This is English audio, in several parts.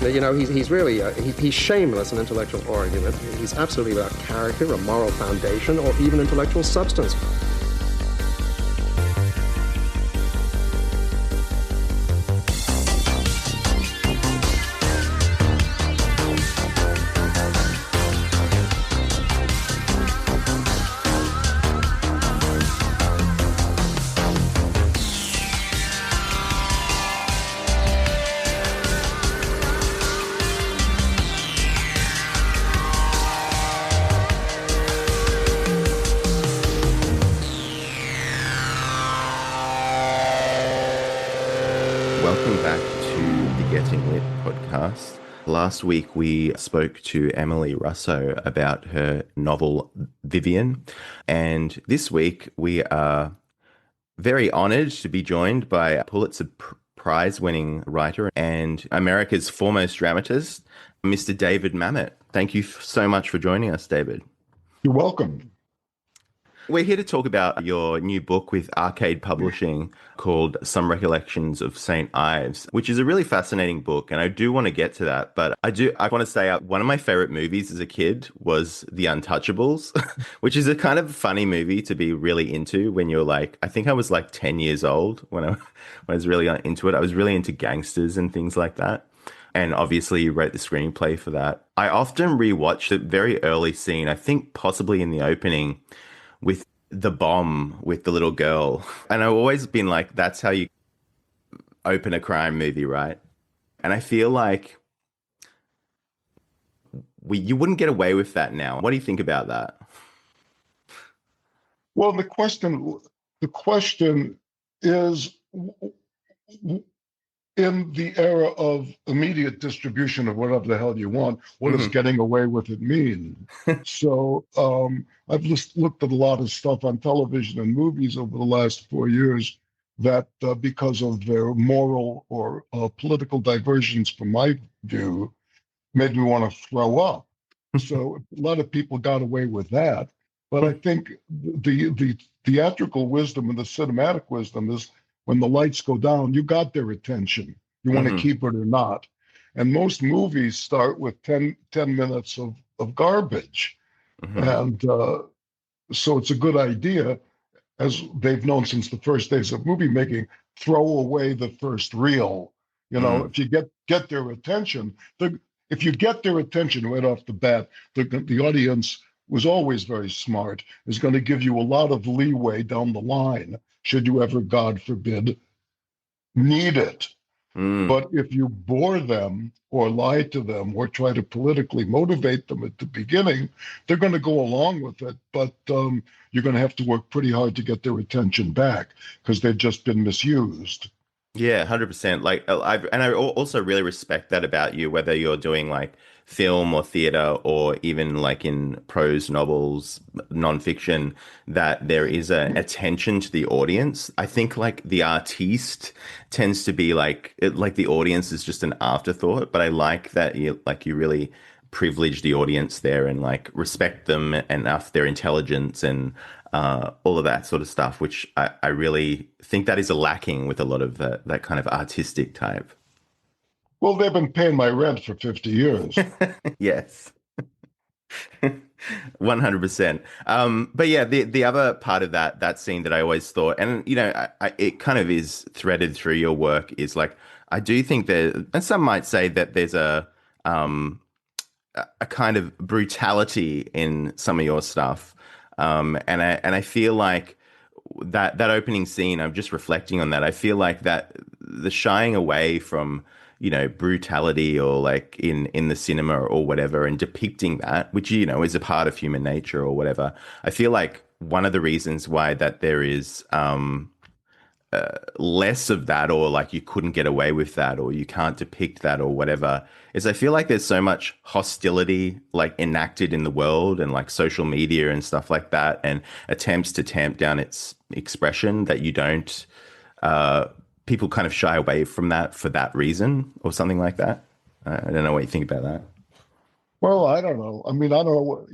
You know, he's really, he's shameless in intellectual argument. He's absolutely without character, a moral foundation, or even intellectual substance. Last week, we spoke to Emily Russo about her novel Vivian. And this week, we are very honored to be joined by a Pulitzer Prize-winning writer and America's foremost dramatist, Mr. David Mamet. Thank you so much for joining us, David. You're welcome. We're here to talk about your new book with Arcade Publishing called Some Recollections of St. Ives, which is a really fascinating book. And I do want to get to that. But I want to say one of my favorite movies as a kid was The Untouchables, which is a kind of funny movie to be really into when you're like, I think I was like 10 years old when I was really into it. I was really into gangsters and things like that. And obviously you wrote the screenplay for that. I often rewatch the very early scene, I think possibly in the opening, with the bomb with the little girl. And I've always been like, that's how you open a crime movie, right? And I feel like you wouldn't get away with that now. What do you think about that? Well, the question is, in the era of immediate distribution of whatever the hell you want, what does getting away with it mean? So I've just looked at a lot of stuff on television and movies over the last 4 years that because of their moral or political diversions from my view, made me want to throw up. So a lot of people got away with that. But I think the theatrical wisdom and the cinematic wisdom is when the lights go down, you got their attention. You want to keep it or not. And most movies start with 10 minutes of garbage. And so it's a good idea, as they've known since the first days of movie making, throw away the first reel. You know, if you get their attention, if you get their attention right off the bat, the audience was always very smart, is going to give you a lot of leeway down the line, should you ever, God forbid, need it. But if you bore them or lie to them or try to politically motivate them at the beginning, they're going to go along with it. But you're going to have to work pretty hard to get their attention back because they've just been misused. Yeah, 100%. Like, I also really respect that about you, whether you're doing like film or theater or even like in prose novels, nonfiction, that there is an attention to the audience. I think like the artiste tends to be like the audience is just an afterthought, but I like that you really privilege the audience there and like respect them enough, their intelligence and all of that sort of stuff, which I really think that is lacking with a lot of that kind of artistic type. Well, they've been paying my rent for 50 years. Yes. 100%. But yeah, the other part of that scene that I always thought, and you know, it kind of is threaded through your work, is like, I do think that, and some might say that there's a kind of brutality in some of your stuff. And I feel like that opening scene, I'm just reflecting on that. I feel like that the shying away from, you know, brutality or like in the cinema or whatever, and depicting that, which, you know, is a part of human nature or whatever. I feel like one of the reasons why that there is less of that, or like you couldn't get away with that, or you can't depict that or whatever, is I feel like there's so much hostility like enacted in the world and like social media and stuff like that, and attempts to tamp down its expression, that you don't people kind of shy away from that for that reason or something like that. I don't know what you think about that. Well, I don't know. I mean, I don't know what,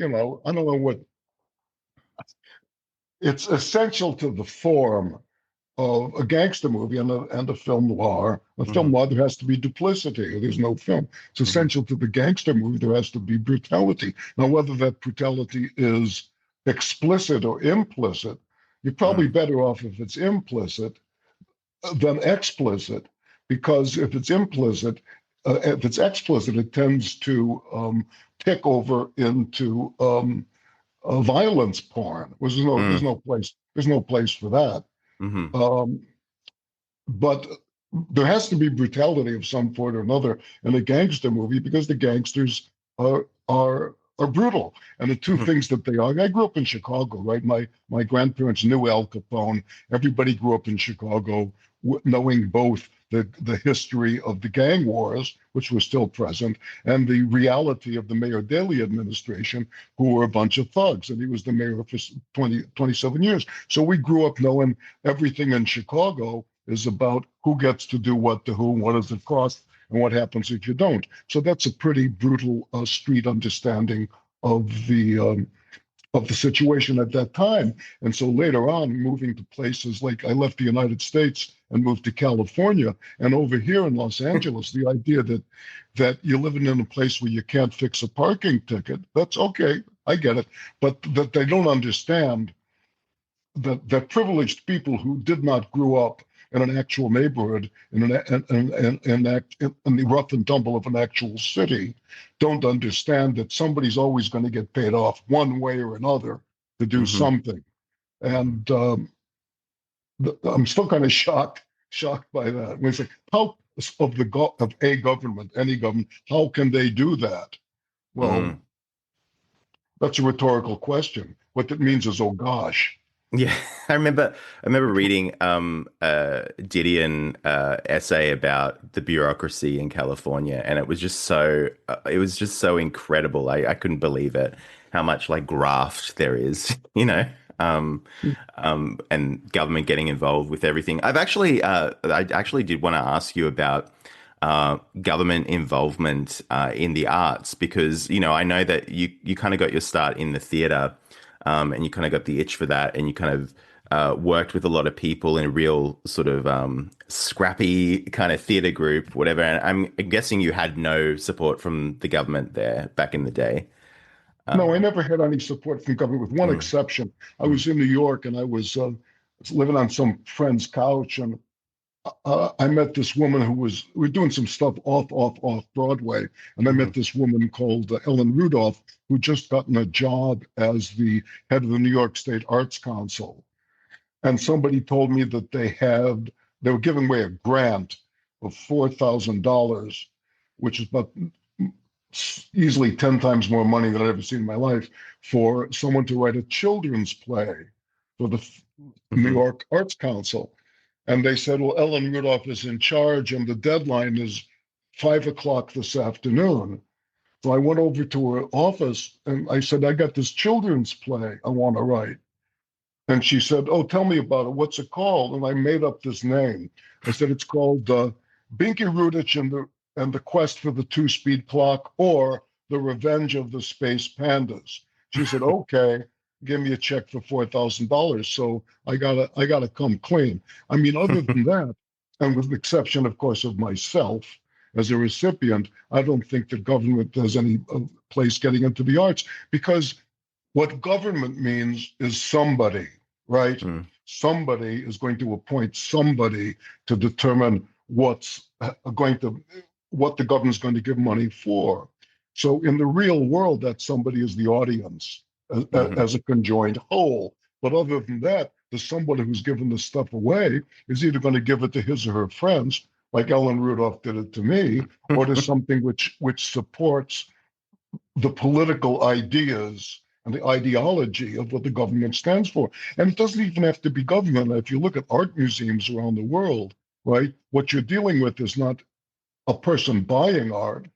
I don't know what, it's essential to the form a gangster movie and a film noir. A Mm-hmm. film noir, there has to be duplicity, or there's no film. It's essential to the gangster movie, there has to be brutality. Now, whether that brutality is explicit or implicit, you're probably better off if it's implicit than explicit, because if it's explicit, it tends to tick over into violence porn. There's no place for that. Mm-hmm. But there has to be brutality of some sort or another in a gangster movie, because the gangsters are brutal. And the two things that they are, I grew up in Chicago, right? My grandparents knew Al Capone. Everybody grew up in Chicago knowing both the history of the gang wars, which was still present, and the reality of the Mayor Daley administration, who were a bunch of thugs. And he was the mayor for 27 years. So we grew up knowing everything in Chicago is about who gets to do what to whom, what does it cost, and what happens if you don't. So that's a pretty brutal street understanding of the situation at that time. And so later on, moving to places like, I left the United States and moved to California, and over here in Los Angeles, the idea that you're living in a place where you can't fix a parking ticket, that's okay, I get it, but that they don't understand that privileged people who did not grow up in an actual neighborhood, in the rough and tumble of an actual city, don't understand that somebody's always going to get paid off one way or another to do something. And I'm still kind of shocked by that. When it's like, how of a government, any government, how can they do that? Well, that's a rhetorical question. What that means is, oh gosh. Yeah, I remember reading Didion essay about the bureaucracy in California, and it was just so incredible. I couldn't believe it, how much like graft there is, and government getting involved with everything. I actually did want to ask you about government involvement in the arts, because I know that you kind of got your start in the theater. And you kind of got the itch for that, and you kind of worked with a lot of people in a real sort of scrappy kind of theater group, whatever. And I'm guessing you had no support from the government there back in the day. No, I never had any support from government, with one exception. I was in New York, and I was living on some friend's couch, and I met this woman we were doing some stuff off Broadway, and I met this woman called Ellen Rudolph, who just gotten a job as the head of the New York State Arts Council. And somebody told me that they were giving away a grant of $4,000, which is about easily 10 times more money than I've ever seen in my life, for someone to write a children's play for the New York Arts Council. And they said, well, Ellen Rudolph is in charge, and the deadline is 5 o'clock this afternoon. So I went over to her office, and I said, I got this children's play I want to write. And she said, oh, tell me about it. What's it called? And I made up this name. I said, it's called Binky Rudich and the Quest for the Two-Speed Clock, or The Revenge of the Space Pandas. She said, okay. Give me a check for $4,000. So I gotta come clean. I mean, other than that, and with the exception, of course, of myself as a recipient, I don't think the government has any place getting into the arts, because what government means is somebody, right? Somebody is going to appoint somebody to determine what the government's going to give money for. So in the real world, that somebody is the audience. As a conjoined whole. But other than that, the somebody who's given the stuff away is either going to give it to his or her friends, like Ellen Rudolph did it to me, or to something which supports the political ideas and the ideology of what the government stands for. And it doesn't even have to be government. If you look at art museums around the world, right, what you're dealing with is not a person buying art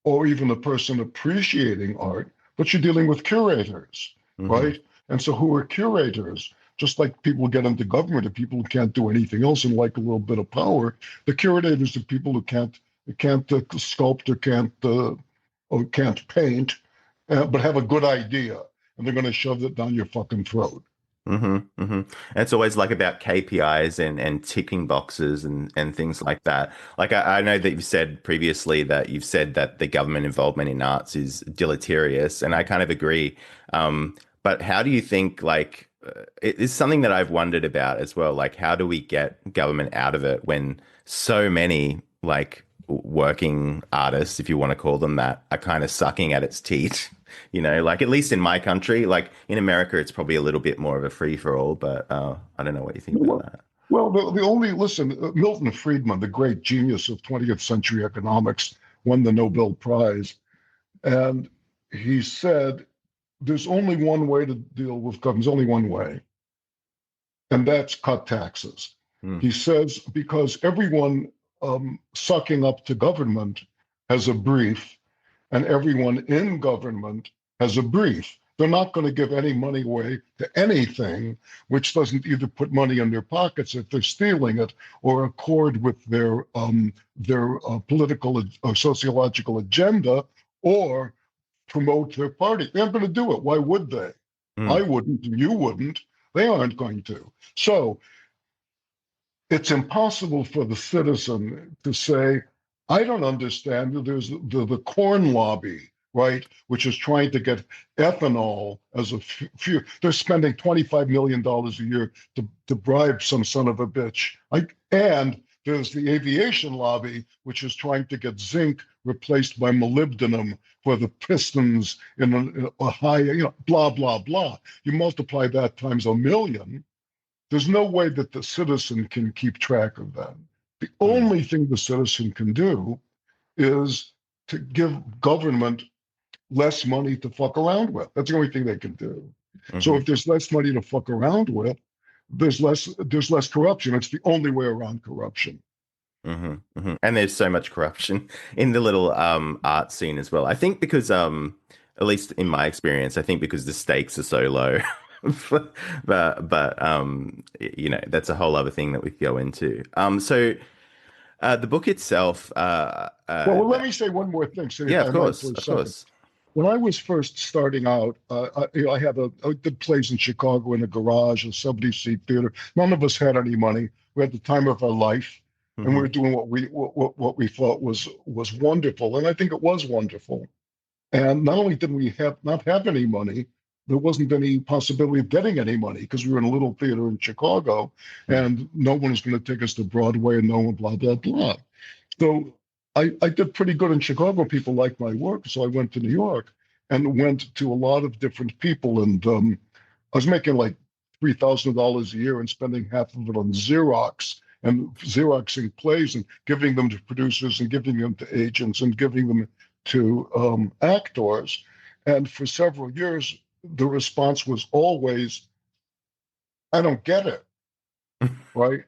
or even a person appreciating art, but you're dealing with curators, right? And so who are curators? Just like people get into government, and people who can't do anything else and like a little bit of power, the curators are people who can't sculpt or can't paint, but have a good idea, and they're going to shove it down your fucking throat. And it's always like about KPIs and ticking boxes and things like that. Like I know that you've said previously that you've said that the government involvement in arts is deleterious, and I kind of agree. But how do you think like it is something that I've wondered about as well? Like how do we get government out of it when so many like working artists, if you want to call them that, are kind of sucking at its teeth? You know, like at least in my country, like in America, it's probably a little bit more of a free for all, but I don't know what you think about Well, that. well, the only, listen, Milton Friedman, the great genius of 20th century economics, won the Nobel Prize. And he said, there's only one way to deal with government, there's only one way, and that's cut taxes. Mm, He says, because everyone sucking up to government has a brief, and everyone in government has a brief. They're not going to give any money away to anything which doesn't either put money in their pockets if they're stealing it or accord with their political or sociological agenda or promote their party. They're not going to do it. Why would they? I mm, wouldn't, and you wouldn't. They aren't going to. So it's impossible for the citizen to say, I don't understand. There's the corn lobby, right, which is trying to get ethanol as a fuel. They're spending $25 million a year to bribe some son of a bitch. And there's the aviation lobby, which is trying to get zinc replaced by molybdenum for the pistons in a high, blah, blah, blah. You multiply that times a million, there's no way that the citizen can keep track of that. The mm, only thing the citizen can do is to give government less money to fuck around with. That's the only thing they can do. So hmm if there's less money to fuck around with, there's less corruption. It's the only way around corruption. And there's so much corruption in the little art scene as well. I think because at least in my experience, I think because the stakes are so low. But you know, that's a whole other thing that we could go into. So the book itself, Well, let me say one more thing, Sid, yeah, if of I might, course, for a of second. course. When I was first starting out, I did plays in Chicago in a garage, a 70-seat theater. None of us had any money. We had the time of our life, and we were Hmm doing what we thought was wonderful, and I think it was wonderful. And not only did we not have any money, there wasn't any possibility of getting any money because we were in a little theater in Chicago, and no one was going to take us to Broadway, and no one, blah blah blah. So I did pretty good in Chicago. People liked my work, so I went to New York and went to a lot of different people. And I was making like $3,000 a year and spending half of it on Xerox and Xeroxing plays and giving them to producers and giving them to agents and giving them to actors. And for several years, the response was always, I don't get it, right?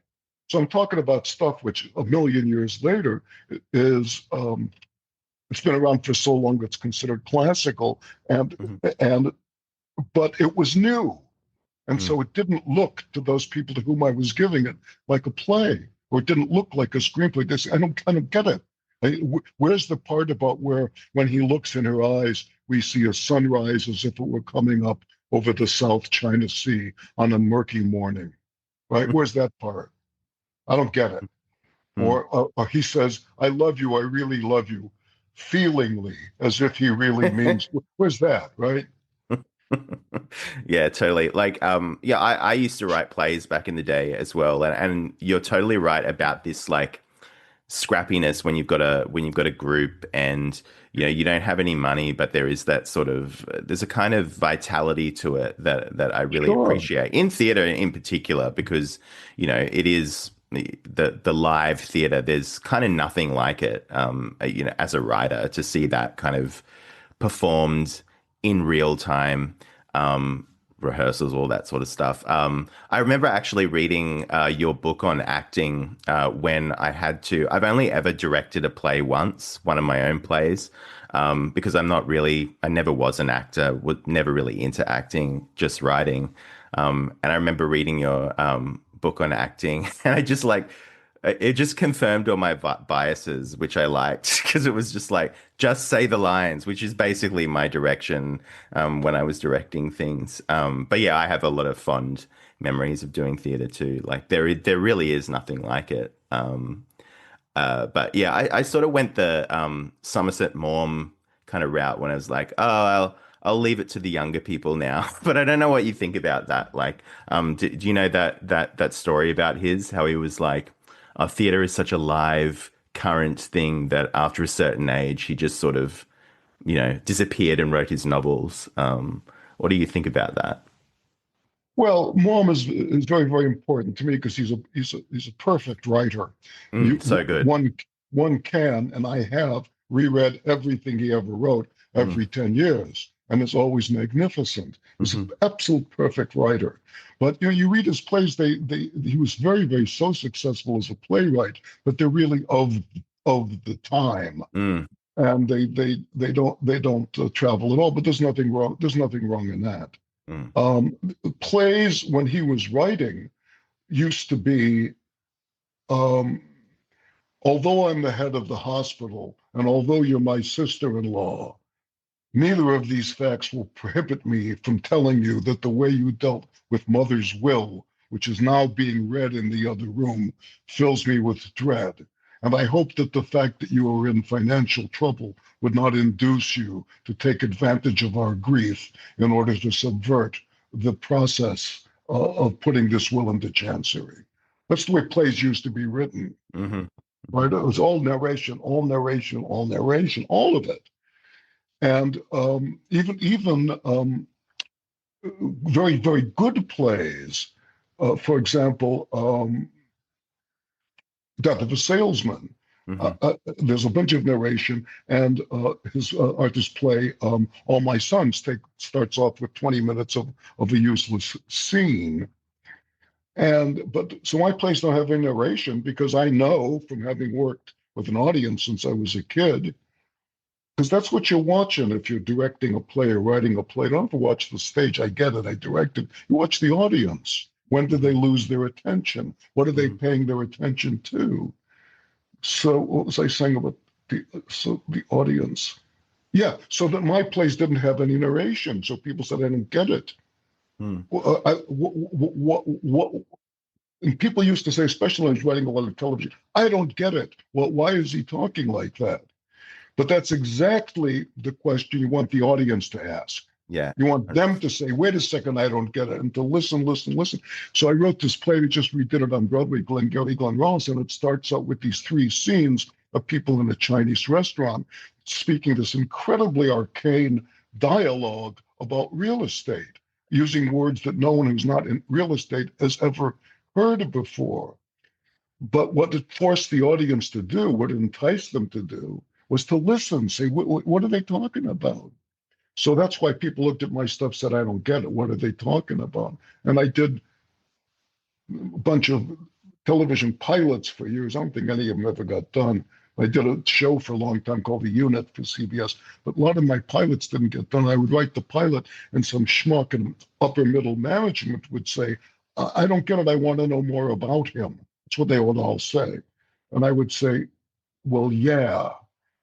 So I'm talking about stuff which a million years later is it's been around for so long it's considered classical, and hmm and but it was new, and hmm so it didn't look to those people to whom I was giving it like a play, or it didn't look like a screenplay. I don't get it. Where's the part about where when he looks in her eyes, we see a sunrise as if it were coming up over the South China Sea on a murky morning, right? Where's that part? I don't get it. Or he says, I love you, I really love you, feelingly, as if he really means, where's that, right? Yeah, totally. Like, yeah, I used to write plays back in the day as well, and you're totally right about this, like scrappiness when you've got a group and you know you don't have any money, but there is that sort of there's a kind of vitality to it that I really Sure, appreciate in theater in particular because you know it is the live theater. There's kind of nothing like it. You know, as a writer, to see that kind of performed in real time, rehearsals, all that sort of stuff. I remember actually reading your book on acting when I had to. I've only ever directed a play once, one of my own plays, because I'm not really, I never was an actor, was never really into acting, just writing. And I remember reading your book on acting, and I just like, it just confirmed all my biases, which I liked because it was just like, just say the lines, which is basically my direction when I was directing things. But yeah, I have a lot of fond memories of doing theater too. Like there really is nothing like it. But yeah, I sort of went the Somerset Maugham kind of route when I was like, oh, I'll leave it to the younger people now. But I don't know what you think about that. Like, do you know that story about how he was like, theater is such a live, current thing that after a certain age, he just sort of, disappeared and wrote his novels. What do you think about that? Well, Mom is very, very important to me because he's a perfect writer. You So good. one can, and I have reread everything he ever wrote Mm, every 10 years, and it's always magnificent. He's an hmm absolute perfect writer. But you read his plays, he was very, very so successful as a playwright, but they're really of the time. mm, And they don't travel at all, but there's nothing wrong. There's nothing wrong in that. mm, Um, Plays when he was writing used to be, um, although I'm the head of the hospital and although you're my sister-in-law, neither of these facts will prohibit me from telling you that the way you dealt with mother's will, which is now being read in the other room, fills me with dread. And I hope that the fact that you are in financial trouble would not induce you to take advantage of our grief in order to subvert the process of putting this will into chancery. That's the way plays used to be written, hmm right? It was all narration, all narration, all narration, all of it. And even very, very good plays, for example, Death of a Salesman. hmm There's a bunch of narration, and his artist play, All My Sons, starts off with 20 minutes of a useless scene. But so my plays don't have any narration because I know from having worked with an audience since I was a kid, because that's what you're watching if you're directing a play or writing a play. You don't have to watch the stage. I get it. I directed. You watch the audience. When did they lose their attention? What are they hmm paying their attention to? So what was I saying about the audience? Yeah, so that my plays didn't have any narration, so people said I didn't get it. What, and people used to say, especially when I was writing a lot of television, I don't get it. Well, why is he talking like that? But that's exactly the question you want the audience to ask. Yeah. You want them to say, wait a second, I don't get it, and to listen, listen, listen. So I wrote this play, we just redid it on Broadway, Glengarry Glen Ross, and it starts out with these three scenes of people in a Chinese restaurant speaking this incredibly arcane dialogue about real estate, using words that no one who's not in real estate has ever heard before. But what it forced the audience to do, what it enticed them to do, was to listen, say, what are they talking about? So that's why people looked at my stuff, said, I don't get it. What are they talking about? And I did a bunch of television pilots for years. I don't think any of them ever got done. I did a show for a long time called The Unit for CBS, but a lot of my pilots didn't get done. I would write the pilot, and some schmuck in upper middle management would say, I don't get it. I want to know more about him. That's what they would all say. And I would say, well, yeah.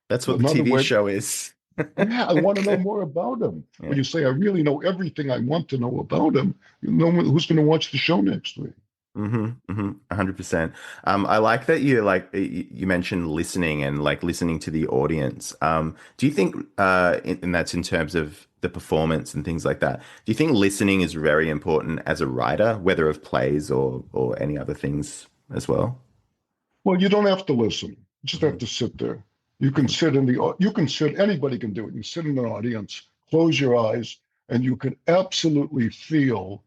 That's what the Another TV way, show is. yeah, I want to know more about him. When Yeah. you say, I really know everything I want to know about him, you know who's going to watch the show next week. 100%. I like that you mentioned listening and like listening to the audience. Do you think, and that's in terms of the performance and things like that, do you think listening is very important as a writer, whether of plays or any other things as well? Well, you don't have to listen. You just have hmm to sit there. Anybody can do it. You sit in an audience, close your eyes, and you can absolutely feel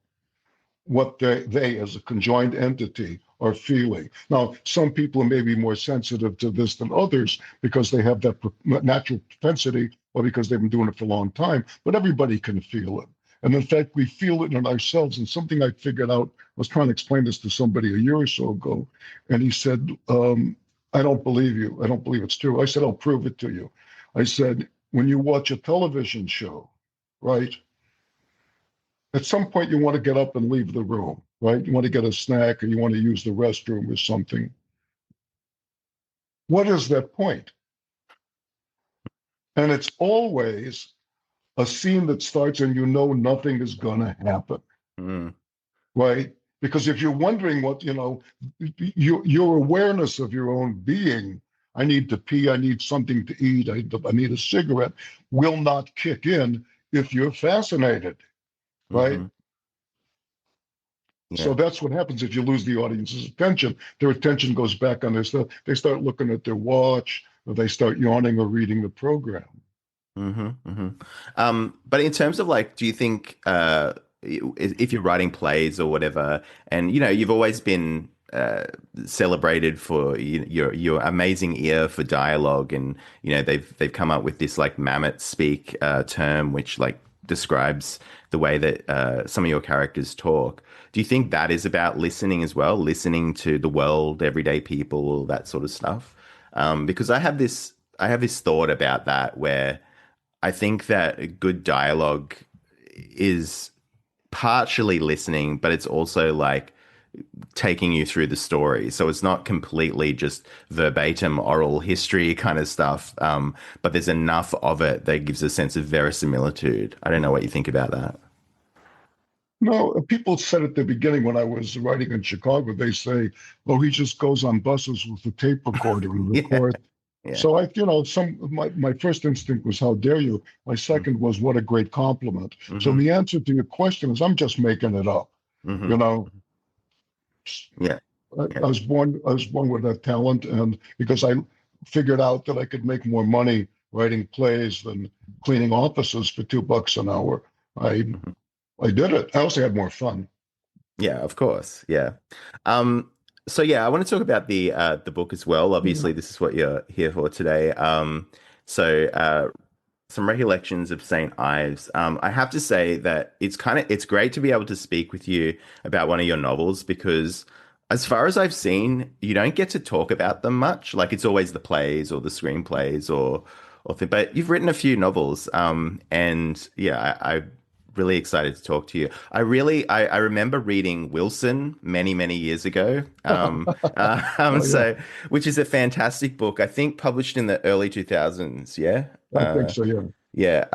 what they as a conjoined entity are feeling. Now, some people may be more sensitive to this than others because they have that natural propensity or because they've been doing it for a long time, but everybody can feel it. And in fact, we feel it in ourselves. And something I figured out, I was trying to explain this to somebody a year or so ago, and he said, I don't believe you. I don't believe it's true. I said, I'll prove it to you. I said, when you watch a television show, right? At some point you want to get up and leave the room, right? You want to get a snack or you want to use the restroom or something. What is that point? And it's always a scene that starts and you know nothing is going to happen, Mm. right? Because if you're wondering what, your awareness of your own being, I need to pee, I need something to eat, I need a cigarette, will not kick in if you're fascinated, right? Mm-hmm. So Yeah. that's what happens if you lose the audience's attention. Their attention goes back on their stuff. They start looking at their watch, or they start yawning or reading the program. Mm-hmm, mm-hmm. But in terms of like, do you think if you're writing plays or whatever, and you've always been celebrated for your amazing ear for dialogue, and they've come up with this like Mamet speak term, which like describes the way that some of your characters talk. Do you think that is about listening as well, listening to the world, everyday people, all that sort of stuff? Because I have this thought about that where I think that good dialogue is partially listening, but it's also like taking you through the story. So it's not completely just verbatim oral history kind of stuff, but there's enough of it that gives a sense of verisimilitude. I don't know what you think about that. No, people said at the beginning when I was writing in Chicago, they say, "Oh, he just goes on buses with a tape recorder and Yeah, records." yeah. So my first instinct was, "How dare you?" My second was, "What a great compliment." So Mm-hmm. the answer to your question is, I'm just making it up. Mm-hmm. You know, Yeah, I yeah. was born with that talent, and because I figured out that I could make more money writing plays than cleaning offices for $2 an hour, I Mhm. I did it. I also had more fun. Yeah, of course. Yeah. So yeah, I want to talk about the book as well. Obviously, this is what you're here for today. So some recollections of St. Ives. I have to say that it's great to be able to speak with you about one of your novels because as far as I've seen, you don't get to talk about them much. Like it's always the plays or the screenplays but you've written a few novels. And yeah, I'm really excited to talk to you. I remember reading Wilson many, many years ago. Oh yeah, So which is a fantastic book. I think published in the early 2000s. Yeah. I think so. Yeah, Yeah.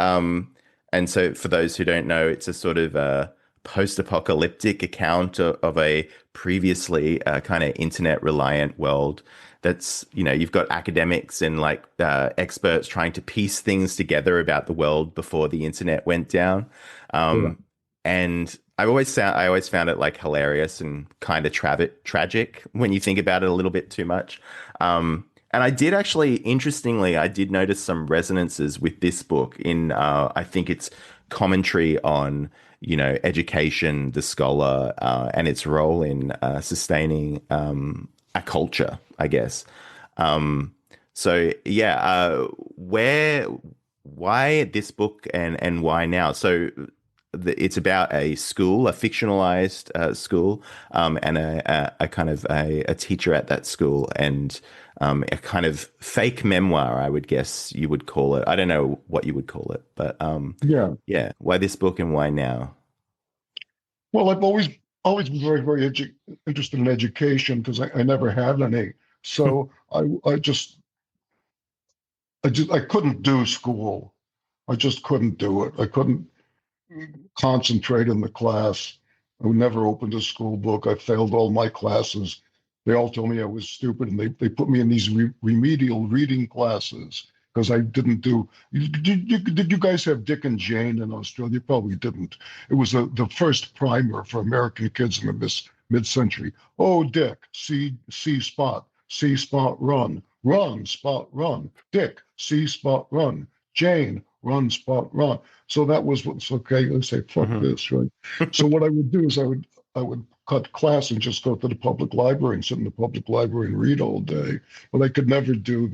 And so for those who don't know, it's a sort of post-apocalyptic account of a previously kind of internet reliant world. That's, you've got academics and like experts trying to piece things together about the world before the internet went down. yeah. And I always found it like hilarious and kind of tragic when you think about it a little bit too much. And I did actually, interestingly, I did notice some resonances with this book in, I think it's commentary on, education, the scholar, and its role in sustaining a culture, I guess. So yeah, why this book and why now? So it's about a school, a fictionalized school, and a kind of a teacher at that school, and a kind of fake memoir, I would guess you would call it. I don't know what you would call it, but Yeah. yeah, why this book and why now? Well, I've always been interested in education because I never had any. So I couldn't do school. I just couldn't do it. I couldn't concentrate in the class. I never opened a school book. I failed all my classes. They all told me I was stupid, and they put me in these remedial reading classes because I didn't do. Did you guys have Dick and Jane in Australia? Probably didn't. It was the first primer for American kids in the mid-century. Oh, Dick, see spot, see spot, run spot, run. Dick, see spot, run. Jane, run spot, run. So that was what's okay. Let's say fuck Hmm. this, right? So what I would do is I would cut class and just go to the public library and sit in the public library and read all day. But I could never do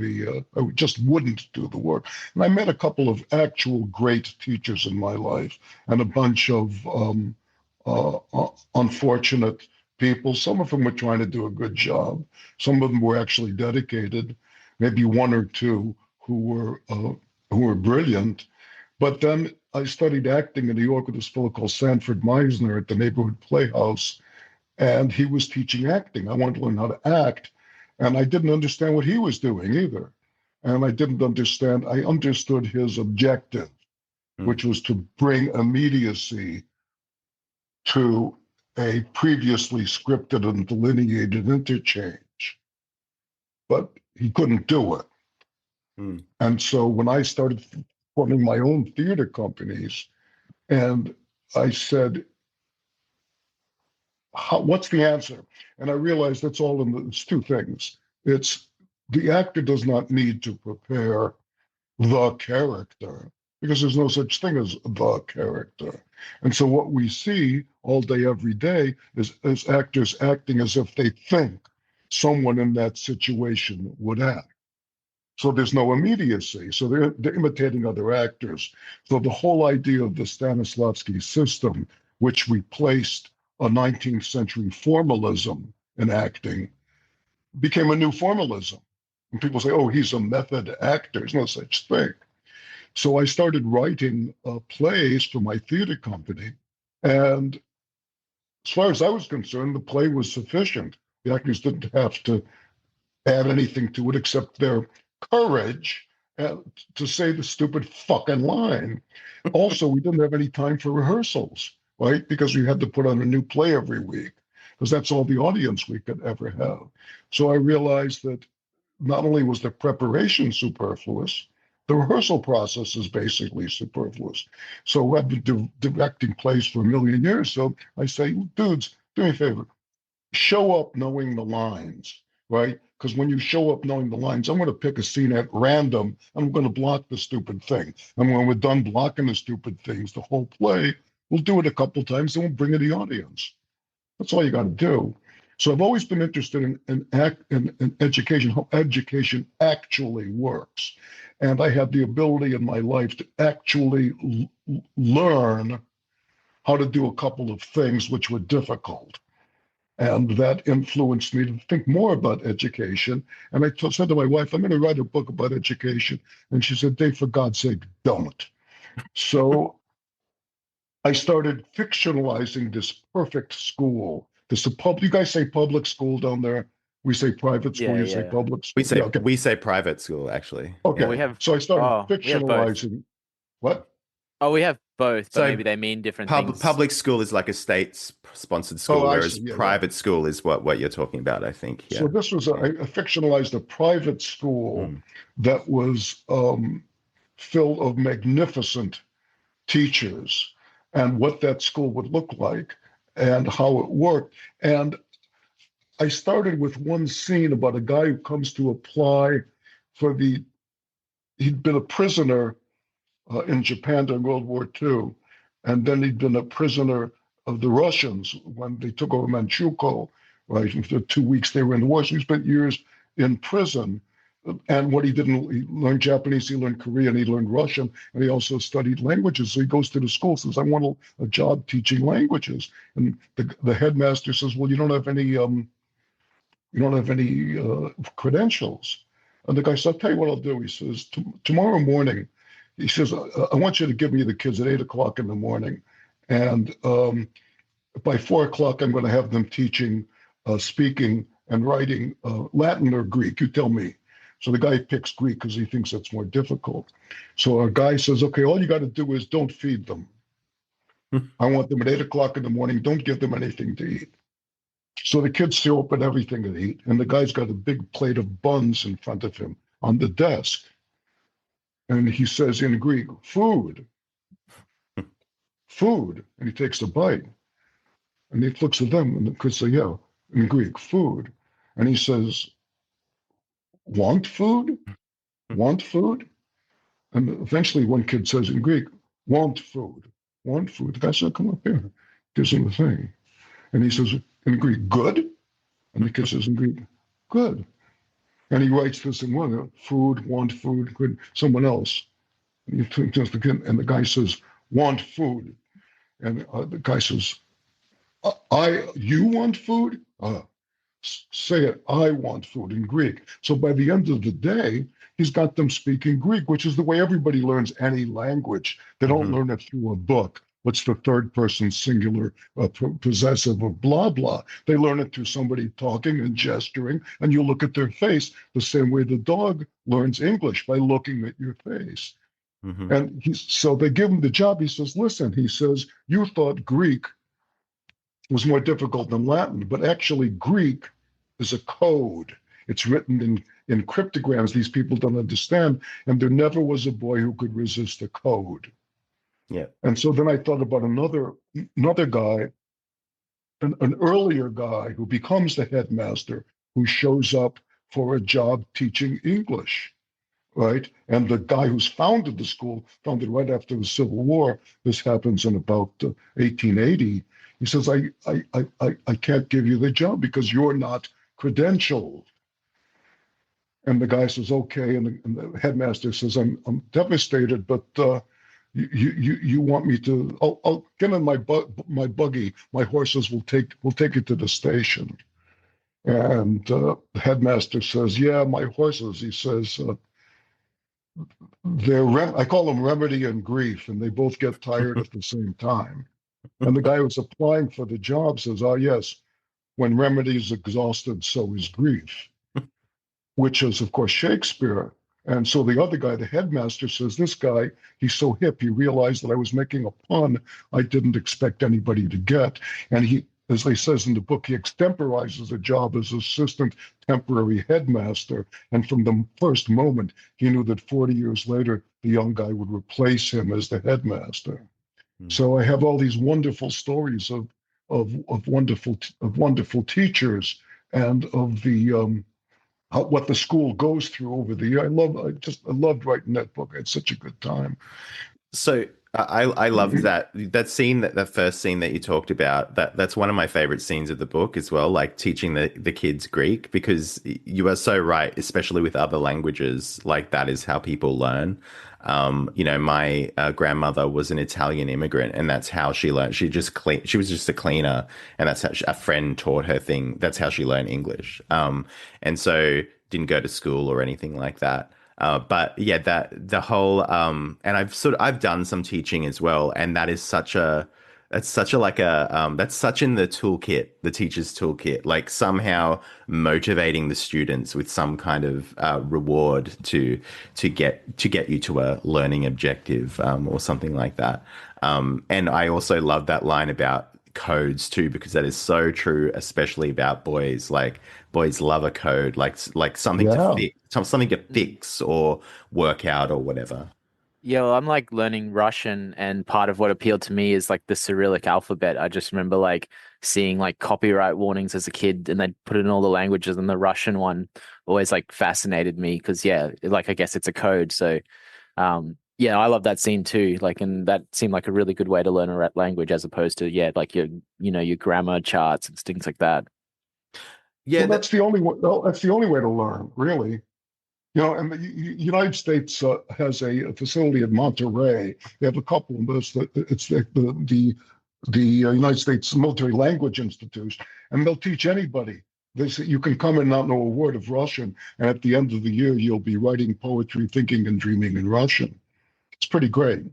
just wouldn't do the work. And I met a couple of actual great teachers in my life and a bunch of unfortunate people. Some of them were trying to do a good job. Some of them were actually dedicated. Maybe one or two who were brilliant. But then I studied acting in New York with this fellow called Sanford Meisner at the neighborhood playhouse, and he was teaching acting. I wanted to learn how to act, And I didn't understand what he was doing either. And I understood his objective, which was to bring immediacy to a previously scripted and delineated interchange. But he couldn't do it. And so when I started forming my own theater companies, and I said, what's the answer? And I realized it's it's two things. It's the actor does not need to prepare the character because there's no such thing as the character. And so what we see all day, every day is actors acting as if they think someone in that situation would act. So there's no immediacy. So they're imitating other actors. So the whole idea of the Stanislavski system, which replaced a 19th century formalism in acting, became a new formalism. And people say, oh, he's a method actor. There's no such thing. So I started writing plays for my theater company. And as far as I was concerned, the play was sufficient. The actors didn't have to add anything to it except their courage to say the stupid fucking line. Also, we didn't have any time for rehearsals, right? Because we had to put on a new play every week, because that's all the audience we could ever have. So I realized that not only was the preparation superfluous, the rehearsal process is basically superfluous. So I've been directing plays for a million years. So I say, dudes, do me a favor, show up knowing the lines, right? Because when you show up knowing the lines, I'm going to pick a scene at random. I'm going to block the stupid thing. And when we're done blocking the stupid things, the whole play, we'll do it a couple times and we'll bring in the audience. That's all you got to do. So I've always been interested in education, how education actually works. And I had the ability in my life to actually learn how to do a couple of things which were difficult. And that influenced me to think more about education. And I said to my wife, I'm going to write a book about education. And she said, Dave, for God's sake, don't. So I started fictionalizing this perfect school. You guys say public school down there. We say private school. You say public school. We say private school, actually. Okay. Yeah, so I started fictionalizing. What? Oh, we have both, but So maybe they mean different things. Public school is like a state-sponsored school, whereas private school is what you're talking about, I think. Yeah. So this was, I fictionalized a private school that was filled of magnificent teachers and what that school would look like and how it worked. And I started with one scene about a guy who comes to apply for he'd been a prisoner in Japan during World War II. And then he'd been a prisoner of the Russians when they took over Manchukuo, right? For 2 weeks they were in the war. So he spent years in prison. And what he learned Japanese, he learned Korean, he learned Russian, and he also studied languages. So he goes to the school, says, I want a job teaching languages. And the headmaster says, well, you don't have any credentials. And the guy says, I'll tell you what I'll do. He says, tomorrow morning, he says, I want you to give me the kids at 8 o'clock in the morning. And by 4 o'clock, I'm going to have them teaching, speaking and writing Latin or Greek. You tell me. So the guy picks Greek because he thinks that's more difficult. So our guy says, okay, all you got to do is don't feed them. I want them at 8 o'clock in the morning. Don't give them anything to eat. So the kids show up with everything to eat. And the guy's got a big plate of buns in front of him on the desk. And he says in Greek, food. And he takes a bite. And he looks at them and the kids say, yeah, in Greek, food. And he says, want food? Want food? And eventually one kid says in Greek, want food. Want food. The guy said, come up here. Gives him the thing. And he says in Greek, good? And the kid says in Greek, good. And he writes this in one, food, want food, good, someone else. And he turns to the kid, and the guy says, want food. And the guy says, you want food? Say it, I want food in Greek. So by the end of the day, he's got them speaking Greek, which is the way everybody learns any language. They don't learn it through a book. what's the third person singular possessive of blah, blah. They learn it through somebody talking and gesturing, and you look at their face the same way the dog learns English, by looking at your face. Mm-hmm. And so they give him the job. He says, listen, he says, you thought Greek was more difficult than Latin, but actually Greek is a code. It's written in cryptograms these people don't understand, and there never was a boy who could resist a code. Yeah. And so then I thought about another guy, an earlier guy who becomes the headmaster, who shows up for a job teaching English, right? And the guy who's founded the school, founded right after the Civil War, this happens in about 1880. He says, I can't give you the job because you're not credentialed. And the guy says, okay. And the headmaster says, I'm devastated, but you want me to? I'll get in my buggy. My horses will take it to the station. And the headmaster says, yeah, my horses. He says, I call them remedy and grief, and they both get tired at the same time. And the guy who's applying for the job says, oh, yes, when remedy is exhausted, so is grief, which is, of course, Shakespeare. And so the other guy, the headmaster, says, this guy, he's so hip, he realized that I was making a pun I didn't expect anybody to get. And he, as he says in the book, he extemporizes a job as assistant temporary headmaster. And from the first moment, he knew that 40 years later, the young guy would replace him as the headmaster. So I have all these wonderful stories of wonderful teachers, and of the what the school goes through over the year. I loved writing that book. I had such a good time. So I loved that scene, that first scene that you talked about. That's one of my favorite scenes of the book as well, like teaching the kids Greek, because you are so right, especially with other languages, like that is how people learn. My grandmother was an Italian immigrant, and that's how she learned. She was just a cleaner, and that's how a friend taught her thing. That's how she learned English. And so didn't go to school or anything like that. But yeah, the whole and I've done some teaching as well, and that's such in the toolkit, the teacher's toolkit, like somehow motivating the students with some kind of reward to get you to a learning objective, or something like that. And I also love that line about codes too, because that is so true, especially about boys. Like, boys love a code, like something to fix or work out or whatever. Yeah, well, I'm like learning Russian, and part of what appealed to me is like the Cyrillic alphabet. I just remember like seeing like copyright warnings as a kid, and they'd put it in all the languages, and the Russian one always like fascinated me because, yeah, like I guess it's a code. So yeah, I love that scene too. Like, and that seemed like a really good way to learn a language, as opposed to, yeah, like your grammar charts and things like that. Yeah, well, that's the only way. Well, that's the only way to learn, really. And the United States has a facility in Monterey. They have a couple of those. It's the United States Military Language Institute, and they'll teach anybody. They say you can come and not know a word of Russian, and at the end of the year, you'll be writing poetry, thinking, and dreaming in Russian. It's pretty great.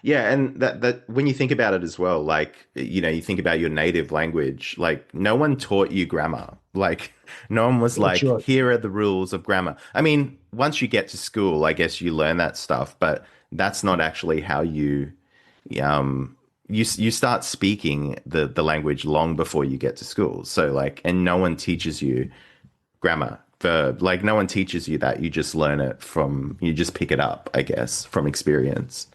Yeah, and that when you think about it as well, like, you think about your native language, like no one taught you grammar. Like no one was like, right. Here are the rules of grammar. I mean, once you get to school, I guess you learn that stuff, but that's not actually how you start speaking the language long before you get to school. So like, and no one teaches you grammar. Like no one teaches you that. You just learn it you just pick it up, I guess, from experience.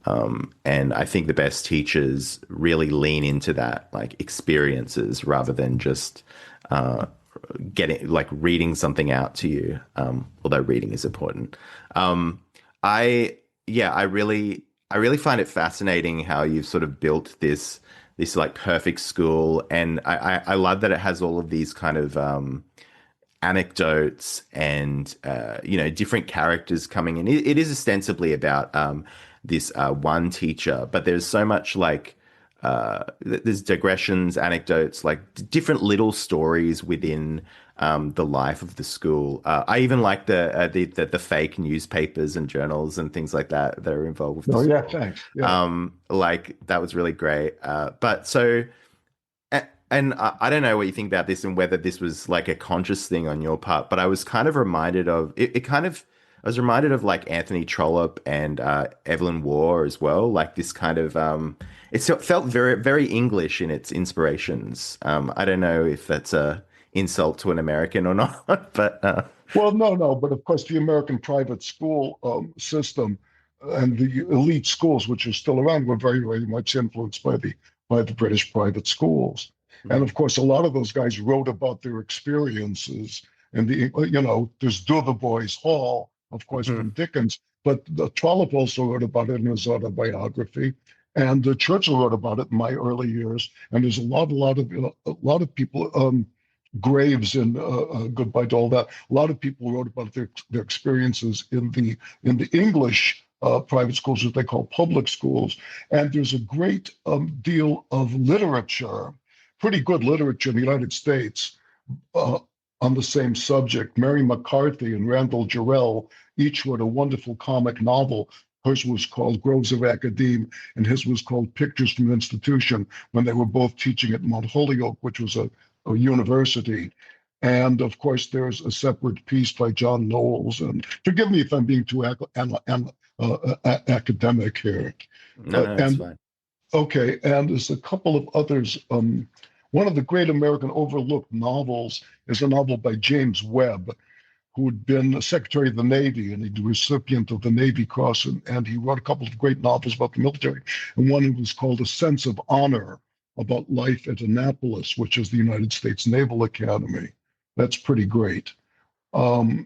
And I think the best teachers really lean into that, like experiences, rather than just reading something out to you. Although reading is important. I really find it fascinating how you've sort of built this like perfect school, and I love that it has all of these kind of anecdotes and different characters coming in. It is ostensibly about this one teacher, but there's so much like there's digressions, anecdotes, like different little stories within the life of the school. I even like the fake newspapers and journals and things like that that are involved with the Oh, yeah, school. thanks. Yeah. Like that was really great. But so. And I don't know what you think about this and whether this was like a conscious thing on your part, but I was kind of reminded of it kind of, I was reminded of like Anthony Trollope and Evelyn Waugh as well. Like this kind of, felt very, very English in its inspirations. I don't know if that's a insult to an American or not, but Well, no, but of course, the American private school system and the elite schools, which are still around, were very, very much influenced by the British private schools. And of course, a lot of those guys wrote about their experiences. And there's Dotheboys Hall, of course, from Dickens, but Trollope also wrote about it in his autobiography. And Churchill wrote about it in my early years. And there's a lot of people. Graves and Goodbye to All That. A lot of people wrote about their experiences in the English private schools, that they call public schools. And there's a great deal of literature, pretty good literature in the United States on the same subject. Mary McCarthy and Randall Jarrell each wrote a wonderful comic novel. Hers was called Groves of Academe, and his was called Pictures from an Institution, when they were both teaching at Mount Holyoke, which was a university. And of course, there's a separate piece by John Knowles. And forgive me if I'm being too academic here. no, it's fine. Okay, and there's a couple of others. One of the great American overlooked novels is a novel by James Webb, who had been Secretary of the Navy and the recipient of the Navy Cross. And he wrote a couple of great novels about the military. And one was called A Sense of Honor, about life at Annapolis, which is the United States Naval Academy. That's pretty great. I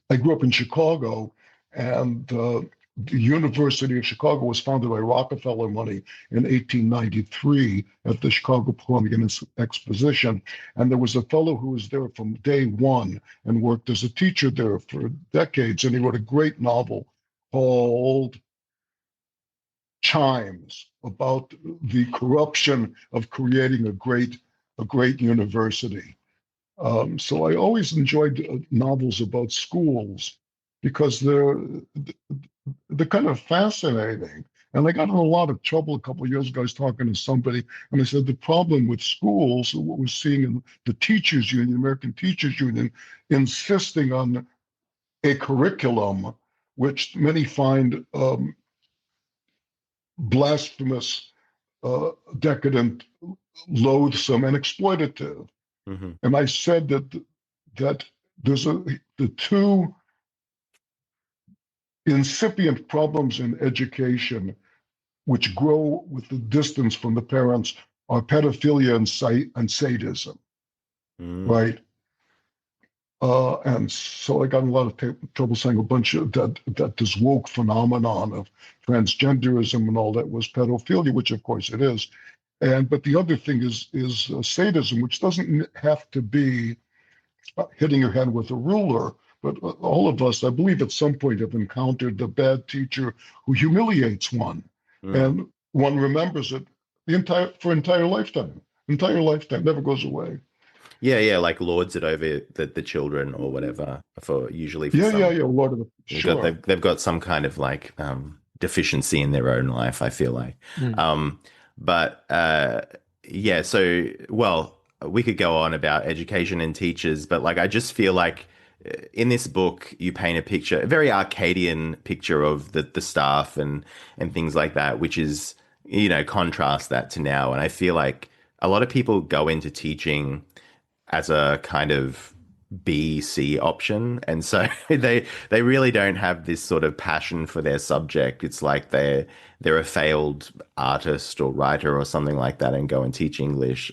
grew up in Chicago, and the University of Chicago was founded by Rockefeller money in 1893 at the Chicago Columbian Exposition. And there was a fellow who was there from day one and worked as a teacher there for decades. And he wrote a great novel called Chimes, about the corruption of creating a great university. So I always enjoyed novels about schools because they're kind of fascinating. And I got in a lot of trouble a couple of years ago. I was talking to somebody, and I said the problem with schools, what we're seeing in the teachers union, American Teachers Union, insisting on a curriculum which many find blasphemous, decadent, loathsome, and exploitative. Mm-hmm. And I said that there's the two incipient problems in education which grow with the distance from the parents are pedophilia and sadism, right? And so I got in a lot of trouble saying a bunch of that this woke phenomenon of transgenderism and all that was pedophilia, which of course it is. But the other thing is sadism, which doesn't have to be hitting your head with a ruler, but all of us, I believe, at some point have encountered the bad teacher who humiliates one, and one remembers it for entire lifetime. Entire lifetime, never goes away. Yeah, like lords it over the children or whatever. Usually for some, Lord of the sure. They've got some kind of like deficiency in their own life, I feel like. Yeah, so well, we could go on about education and teachers, but like I just feel like in this book you paint a picture, a very Arcadian picture of the staff and things like that, which is, contrast that to now. And I feel like a lot of people go into teaching as a kind of B, C option. And so they really don't have this sort of passion for their subject. It's like they're a failed artist or writer or something like that and go and teach English,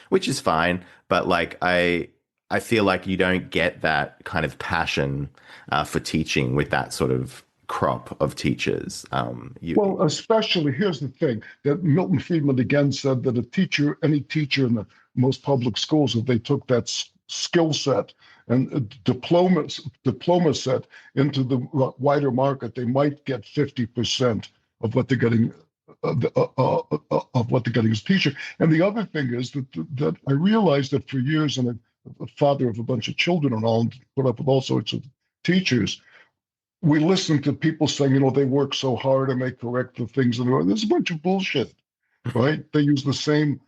which is fine. But like I feel like you don't get that kind of passion for teaching with that sort of crop of teachers. Well, especially, here's the thing, that Milton Friedman again said that any teacher in the most public schools, if they took that skill set and diploma set into the wider market, they might get 50% of what they're getting of what they're getting as a teacher. And the other thing is that I realized that for years, and a father of a bunch of children and all, and put up with all sorts of teachers, we listen to people saying, they work so hard and they correct the things, and there's a bunch of bullshit, right? They use the same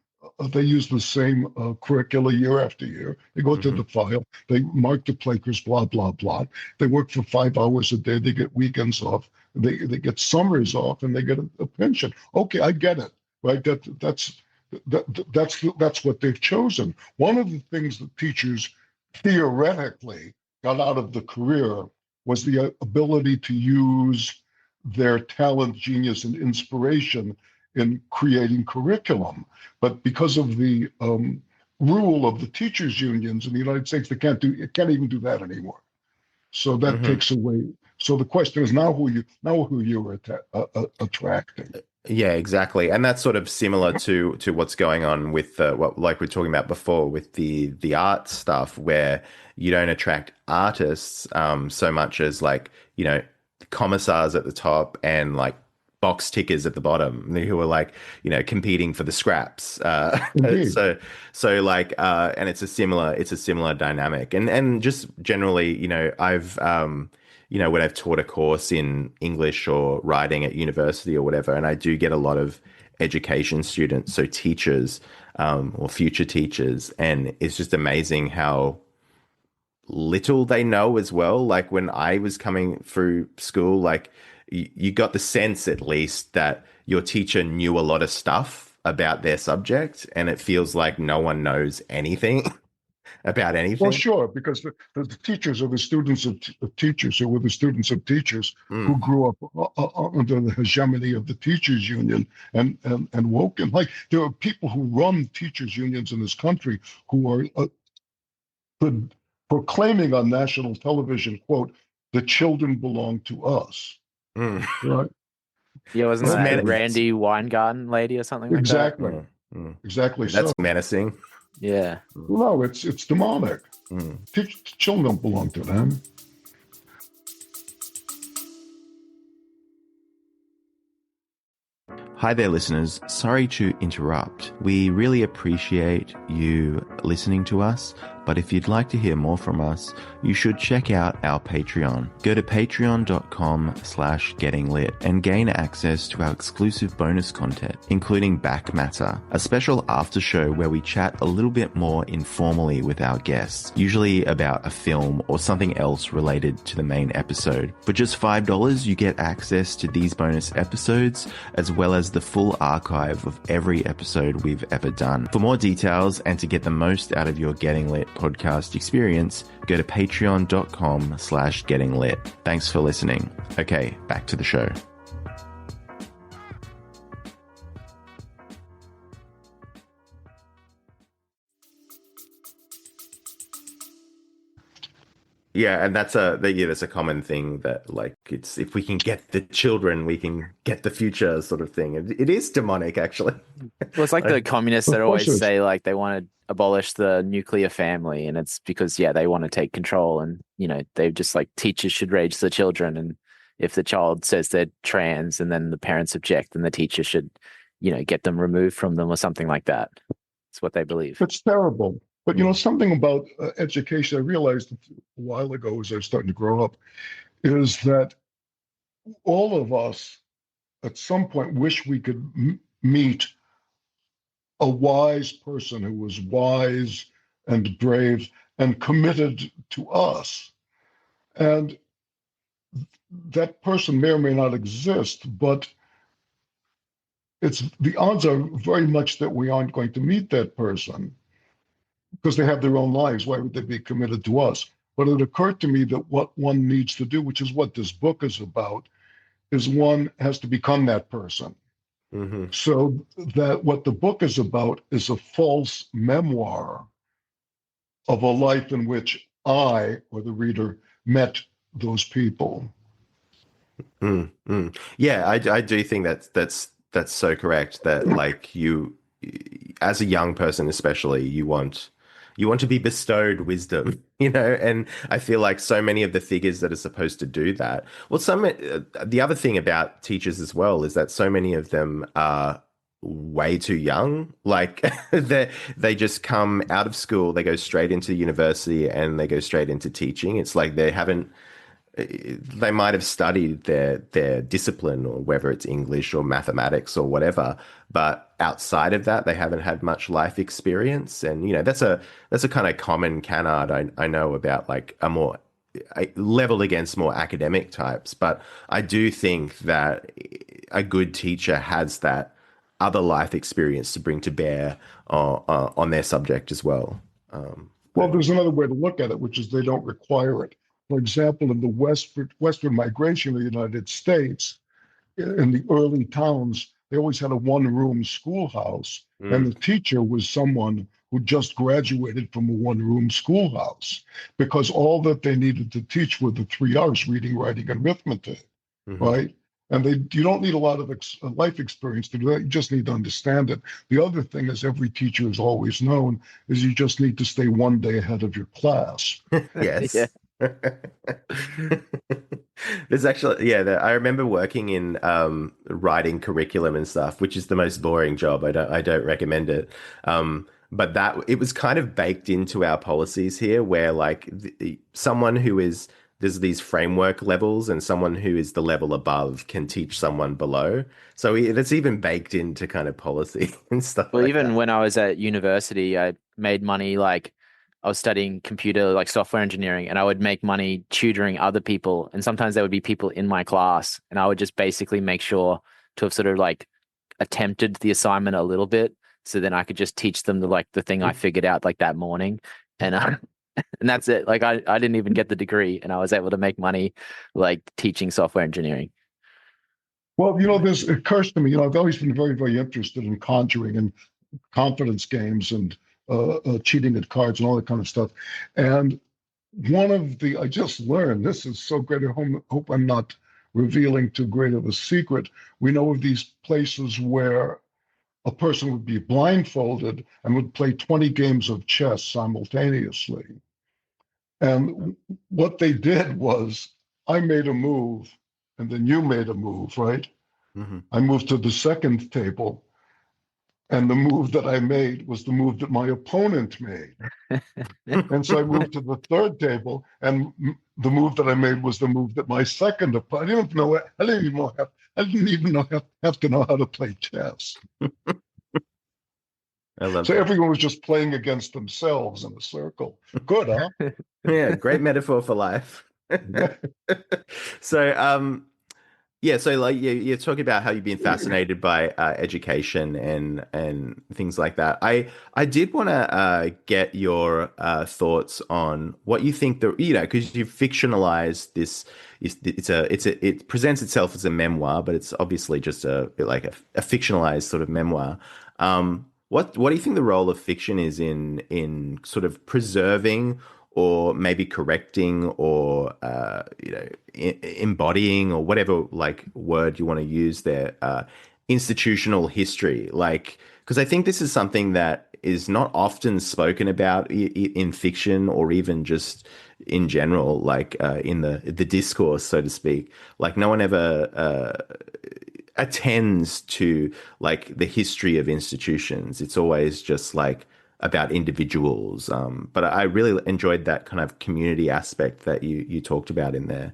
curricula year after year. They go to the file, they mark the placards, blah blah blah. They work for 5 hours a day. They get weekends off. They get summers off, and they get a pension. Okay, I get it, right? That's what they've chosen. One of the things that teachers theoretically got out of the career was the ability to use their talent, genius, and inspiration in creating curriculum. But because of the rule of the teachers' unions in the United States, they can't even do that anymore. So that takes away. So the question is who you're attracting. Yeah, exactly. And that's sort of similar to what's going on with what, like we were talking about before, with the art stuff, where you don't attract artists so much as commissars at the top and like box tickers at the bottom who are competing for the scraps. So like and it's a similar dynamic. And just generally, I've when I've taught a course in English or writing at university or whatever, and I do get a lot of education students, so teachers or future teachers, and it's just amazing how little they know as well. Like when I was coming through school, like you got the sense at least that your teacher knew a lot of stuff about their subject, and it feels like no one knows anything about anything. Well, sure, because the teachers are the students of teachers who were the students of teachers who grew up under the hegemony of the teachers union and woken. Like there are people who run teachers unions in this country who are proclaiming on national television, quote, "The children belong to us." Right? Yeah, wasn't that Randy Weingarten lady or something like that? Exactly. That's menacing. Yeah. No, it's demonic. Children don't belong to them. Hi there, listeners. Sorry to interrupt. We really appreciate you listening to us, but if you'd like to hear more from us, you should check out our Patreon. Go to patreon.com/gettinglit and gain access to our exclusive bonus content, including Back Matter, a special after show where we chat a little bit more informally with our guests, usually about a film or something else related to the main episode. For just $5, you get access to these bonus episodes, as well as the full archive of every episode we've ever done. For more details and to get the most out of your Getting Lit podcast experience, go to patreon.com/gettinglit. Thanks for listening. Okay, back to the show. Yeah, and that's a common thing that like it's if we can get the children, we can get the future sort of thing. It is demonic, actually. Well, it's like the communists that always say like they want to abolish the nuclear family, and it's because they want to take control, and they just like teachers should raise the children, and if the child says they're trans and then the parents object, then the teacher should get them removed from them or something like that. It's what they believe. It's terrible. But something about education I realized a while ago as I was starting to grow up is that all of us at some point wish we could meet a wise person who was wise and brave and committed to us. And that person may or may not exist, but the odds are very much that we aren't going to meet that person, because they have their own lives. Why would they be committed to us? But it occurred to me that what one needs to do, which is what this book is about, is one has to become that person. So that what the book is about is a false memoir of a life in which I, or the reader, met those people. Yeah, I do think that's so correct, that like you, as a young person especially, you want you want to be bestowed wisdom, and I feel like so many of the figures that are supposed to do that. Well, the other thing about teachers as well is that so many of them are way too young. Like they just come out of school, they go straight into university, and they go straight into teaching. It's like they might have studied their discipline, or whether it's English or mathematics or whatever, but outside of that, they haven't had much life experience. And that's a kind of common canard I know about, like leveled against more academic types. But I do think that a good teacher has that other life experience to bring to bear on their subject as well. Well, there's another way to look at it, which is they don't require it. For example, in the Western migration of the United States, in the early towns, they always had a one-room schoolhouse, and the teacher was someone who just graduated from a one-room schoolhouse, because all that they needed to teach were the 3 R's: reading, writing, and arithmetic, right? And you don't need a lot of life experience to do that. You just need to understand it. The other thing, as every teacher has always known, is you just need to stay one day ahead of your class. Yes. Yeah. There's actually, I remember working in writing curriculum and stuff, which is the most boring job. I don't recommend it. But it was kind of baked into our policies here, where like someone who is, there's these framework levels, and someone who is the level above can teach someone below. So it's even baked into kind of policy and stuff. Well, like even that. when I was at university, I made money, like I was studying computer, like software engineering, and I would make money tutoring other people. And sometimes there would be people in my class, and I would just basically make sure to have sort of like attempted the assignment a little bit, so then I could just teach them the thing I figured out like that morning. And and that's it. Like I didn't even get the degree, and I was able to make money like teaching software engineering. Well, it occurs to me, I've always been very, very interested in conjuring and confidence games and cheating at cards and all that kind of stuff. And I just learned, this is so great, I hope I'm not revealing too great of a secret. We know of these places where a person would be blindfolded and would play 20 games of chess simultaneously. And what they did was, I made a move, and then you made a move, right? I moved to the second table, and the move that I made was the move that my opponent made. And so I moved to the third table, and the move that I made was the move that my second opponent. I didn't even have to know how to play chess. I love So that. everyone was just playing against themselves in a circle. Good, huh? Yeah, great metaphor for life. So, so like you're talking about how you've been fascinated by education and things like that. I did want to get your thoughts on what you think because you've fictionalized this. It presents itself as a memoir, but it's obviously just a fictionalized sort of memoir. What do you think the role of fiction is in sort of preserving, or maybe correcting, or embodying, or whatever word you want to use there, institutional history? Because I think this is something that is not often spoken about in fiction, or even just in general, in the discourse, so to speak. Like no one ever attends to the history of institutions. It's always just about individuals. But I really enjoyed that kind of community aspect that you talked about in there.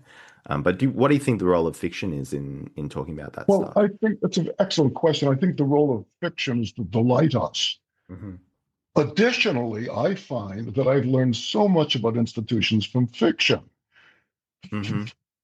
But what do you think the role of fiction is in talking about that stuff? Well, I think that's an excellent question. I think the role of fiction is to delight us. Additionally, I find that I've learned so much about institutions from fiction.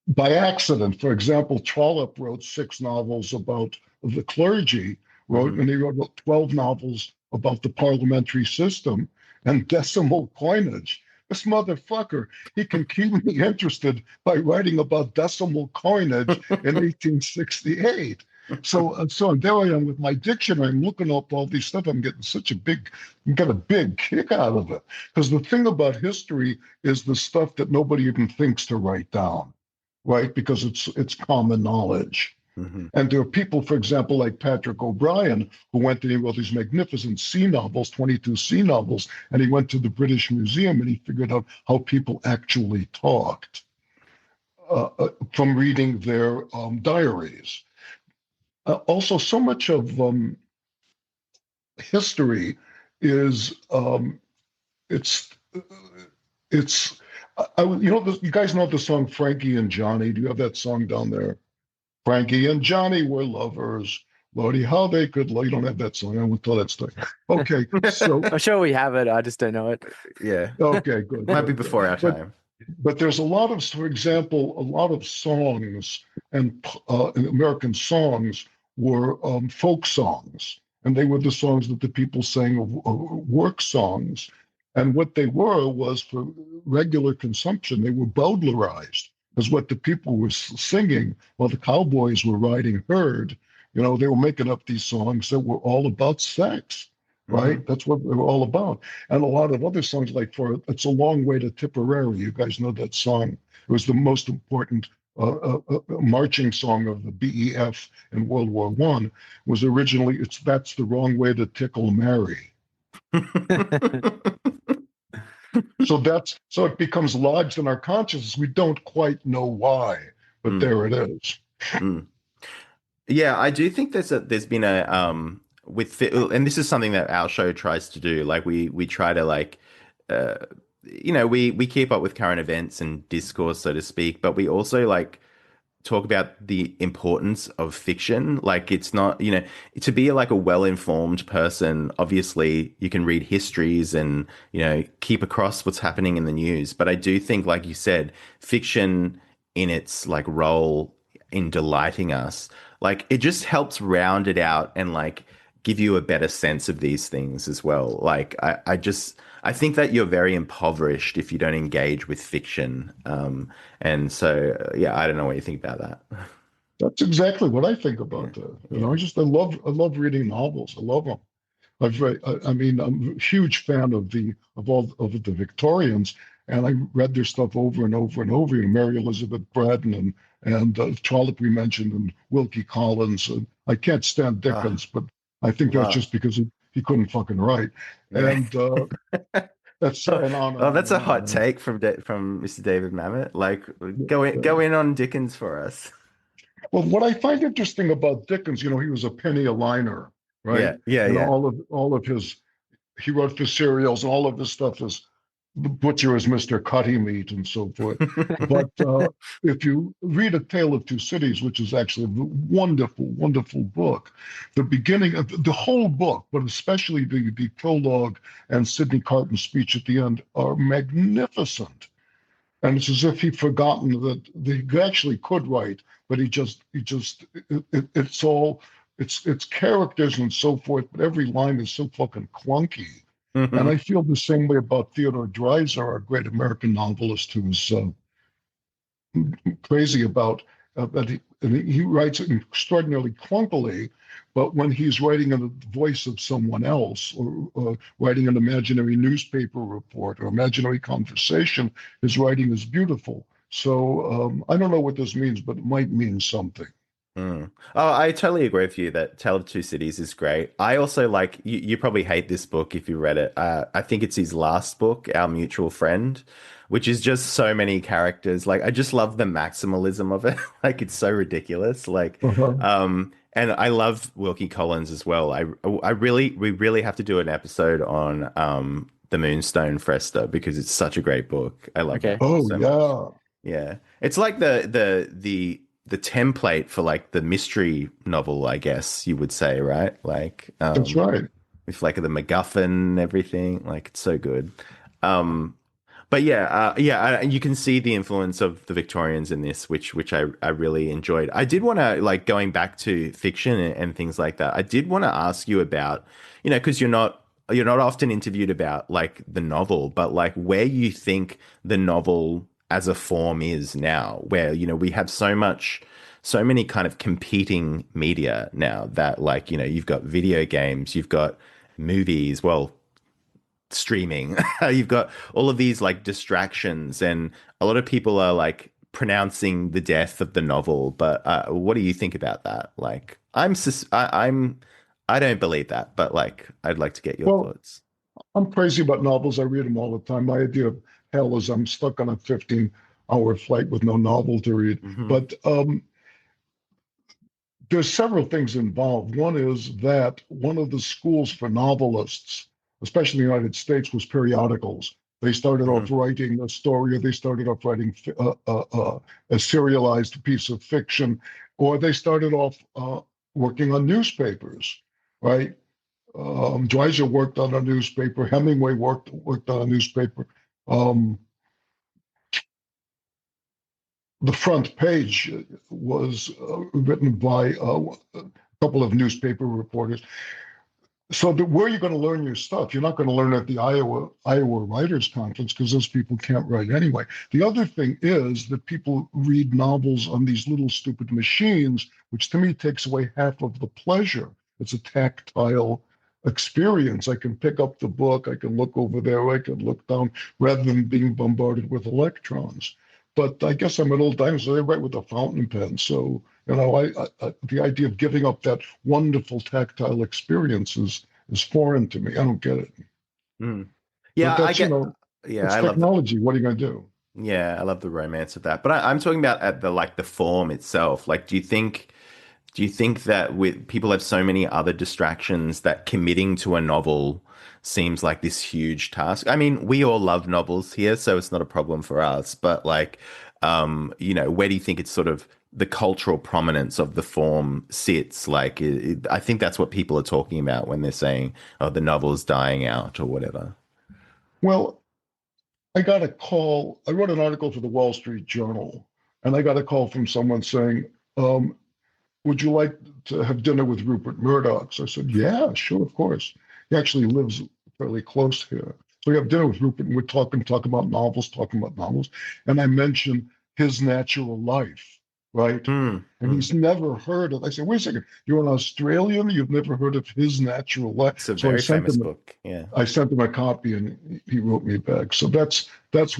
By accident. For example, Trollope wrote 6 novels about the clergy, and he wrote 12 novels about the parliamentary system and decimal coinage. This motherfucker, he can keep me interested by writing about decimal coinage in 1868. So there I am with my dictionary. I'm looking up all these stuff. I'm getting a big kick out of it. Because the thing about history is the stuff that nobody even thinks to write down, right? Because it's common knowledge. Hmm. And there are people, for example, like Patrick O'Brien, who went and he wrote these magnificent sea novels, 22 sea novels, and he went to the British Museum and he figured out how people actually talked from reading their diaries. Also, so much of history is it's it's you guys know the song Frankie and Johnny. Do you have that song down there? Frankie and Johnny were lovers. Lordy, how they could love. You don't have that song. I won't tell that story. Okay, so I'm sure we have it. I just don't know it. Yeah. okay, good. Might be good. before our time. But there's a lot of, for example, a lot of songs and American songs were folk songs, and they were the songs that the people sang work songs. And what they were was for regular consumption. They were Bowdlerized, as what the people were singing while the cowboys were riding herd. You know, they were making up these songs that were all about sex, right? Mhm. That's what they were all about. And a lot of other songs, like for It's a Long Way to Tipperary, you guys know that song. It was the most important marching song of the BEF in World War One. Was originally, That's the Wrong Way to Tickle Mary. So it becomes lodged in our consciousness. We don't quite know why, but there it is. Mm. Yeah, I do think there's been a and this is something that our show tries to do. Like we try to like we keep up with current events and discourse, so to speak, but we also like talk about the importance of fiction. Like it's not, to be like a well-informed person, obviously you can read histories and, keep across what's happening in the news. But I do think, like you said, fiction in its like role in delighting us, like it just helps round it out and like give you a better sense of these things as well. Like I think that you're very impoverished if you don't engage with fiction. And so, yeah, I don't know what you think about that. That's exactly what I think about that. I love reading novels. I love them. I mean, I'm a huge fan of all of the Victorians, and I read their stuff over and over and over. Mary Elizabeth Braddon and Trollope we mentioned, and Wilkie Collins. And I can't stand Dickens, but I think that's Wow. just because he couldn't fucking write. Yeah. And that's and on. Oh, that's a hot take from Mr. David Mamet. Like, go in on Dickens for us. Well, what I find interesting about Dickens, he was a penny a liner, right? Yeah. All of his, he wrote for serials, and all of his stuff is the butcher is Mr. Cutty Meat and so forth. But if you read A Tale of Two Cities, which is actually a wonderful, wonderful book, the beginning of the whole book, but especially the prologue and Sidney Carton's speech at the end are magnificent. And it's as if he'd forgotten that he actually could write, but it's characters and so forth, but every line is so fucking clunky. And I feel the same way about Theodore Dreiser, our great American novelist, who's crazy about that. He writes extraordinarily clunkily, but when he's writing in the voice of someone else, or writing an imaginary newspaper report or imaginary conversation, his writing is beautiful. So I don't know what this means, but it might mean something. Oh, I totally agree with you that Tale of Two Cities is great. I also like, you probably hate this book if you read it. I think it's his last book, Our Mutual Friend, which is just so many characters. Like, I just love the maximalism of it. Like, it's so ridiculous. Like, and I love Wilkie Collins as well. We really have to do an episode on The Moonstone Fresta because it's such a great book. I like it so much. Yeah. It's like the template for like the mystery novel, I guess you would say, right? Like, that's right. With like the MacGuffin and everything, like it's so good. But you can see the influence of the Victorians in this, which I really enjoyed. I did want to, like, going back to fiction and things like that, I did want to ask you about, because you're not often interviewed about like the novel, but like where you think the novel as a form is now, where, we have so many kind of competing media now that, like, you've got video games, you've got movies, well, streaming, you've got all of these like distractions, and a lot of people are like pronouncing the death of the novel, but what do you think about that? Like, I don't believe that, but like, I'd like to get your Well, thoughts. I'm crazy about novels. I read them all the time. My idea of hell is I'm stuck on a 15-hour flight with no novel to read. Hmm. But there's several things involved. One is that one of the schools for novelists, especially in the United States, was periodicals. They started Hmm. off writing a story, or they started off writing a serialized piece of fiction, or they started off working on newspapers, right? Dreiser worked on a newspaper. Hemingway worked on a newspaper. Um, the front page was written by a couple of newspaper reporters. So where are you going to learn your stuff? You're not going to learn at the Iowa Writers Conference because those people can't write anyway. The other thing is that people read novels on these little stupid machines, which to me takes away half of the pleasure. It's a tactile experience. I can pick up the book, I can look over there, I can look down, rather than being bombarded with electrons. But I guess I'm an old dinosaur. They write with a fountain pen, so the idea of giving up that wonderful tactile experience is foreign to me. I don't get it. Mm. But Yeah, I that's, get. Yeah, it's I love the. technology. What are you going to do? Yeah, I love the romance of that. But I'm talking about at the like the form itself. Like, do you think that with people have so many other distractions that committing to a novel seems like this huge task? I mean, we all love novels here, so it's not a problem for us. But like, where do you think it's sort of the cultural prominence of the form sits? Like, I think that's what people are talking about when they're saying, "Oh, the novel's dying out" or whatever. Well, I got a call. I wrote an article for the Wall Street Journal, and I got a call from someone saying, would you like to have dinner with Rupert Murdoch? So I said, yeah, sure, of course. He actually lives fairly close here. So we have dinner with Rupert, and we're talking talking about novels. And I mentioned his natural life, right? Mm, And mm. he's never heard of. I said, wait a second, you're an Australian, you've never heard of his natural life. It's a So very famous book. Yeah. I sent him a copy, and he wrote me back. So that's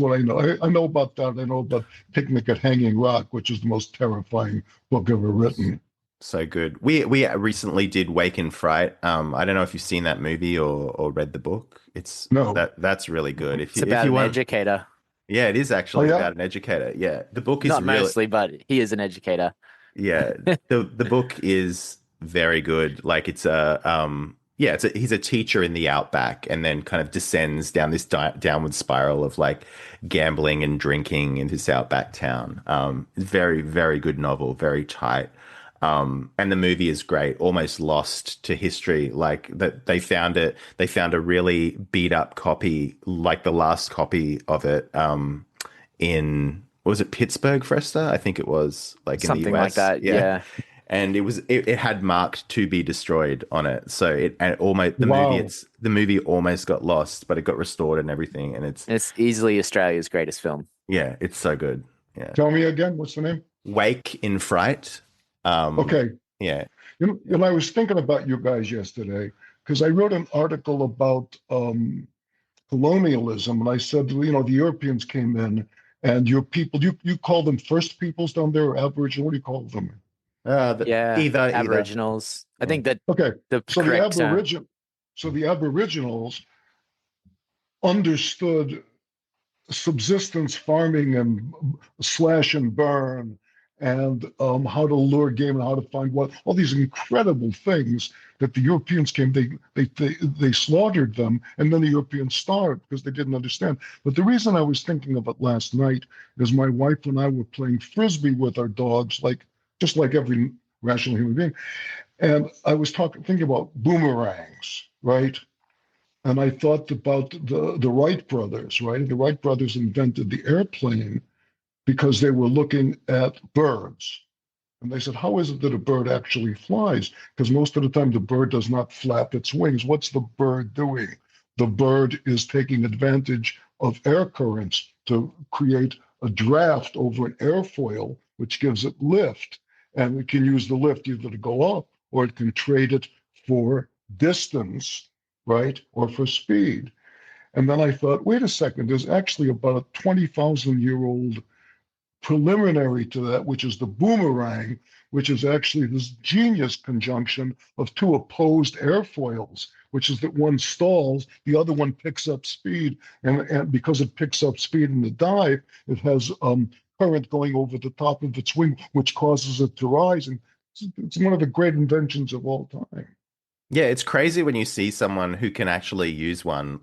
what I know. I know about that. I know about Picnic at Hanging Rock, which is the most terrifying book ever written. So good. We recently did Wake in Fright. I don't know if you've seen that movie or read the book. It's No. that's really good. It's If about you an want, educator. yeah, it is Oh actually yeah. about an educator. Yeah, the book is Not really, mostly, but he is an educator. yeah, the book is very good. Like it's he's a teacher in the outback and then kind of descends down this downward spiral of like gambling and drinking in this outback town. Very, very good novel, very tight. And the movie is great, almost lost to history. Like that they found a really beat up copy, like the last copy of it, in, what was it, Pittsburgh, Fresta? I think it was, like in the Something like US. that. Yeah. Yeah. And it had marked to be destroyed on it. So it almost Wow. the movie almost got lost, but it got restored and everything. And It's easily Australia's greatest film. yeah, it's so good. Yeah. Tell me again, what's the name? Wake in Fright. Um, Okay. yeah. I was thinking about you guys yesterday because I wrote an article about colonialism, and I said, the Europeans came in, and your people, you call them first peoples down there, or Aboriginal? What do you call them? Yeah. Either. Aboriginals. I Yeah. think that Okay. the So correct term. the Aboriginals understood subsistence farming and slash and burn and how to lure game and how to find what all these incredible things that the Europeans came. They slaughtered them, and then the Europeans starved because they didn't understand. But the reason I was thinking of it last night is my wife and I were playing frisbee with our dogs, like just like every rational human being, and I was thinking about boomerangs, right? And I thought about the Wright brothers, right? The Wright brothers invented the airplane because they were looking at birds. And they said, how is it that a bird actually flies? Because most of the time the bird does not flap its wings. What's the bird doing? The bird is taking advantage of air currents to create a draft over an airfoil, which gives it lift. And it can use the lift either to go up or it can trade it for distance, right? Or for speed. And then I thought, wait a second, there's actually about a 20,000-year-old preliminary to that, which is the boomerang, which is actually this genius conjunction of two opposed airfoils, which is that one stalls, the other one picks up speed. And because it picks up speed in the dive, it has current going over the top of its wing, which causes it to rise. And it's one of the great inventions of all time. Yeah, it's crazy when you see someone who can actually use one,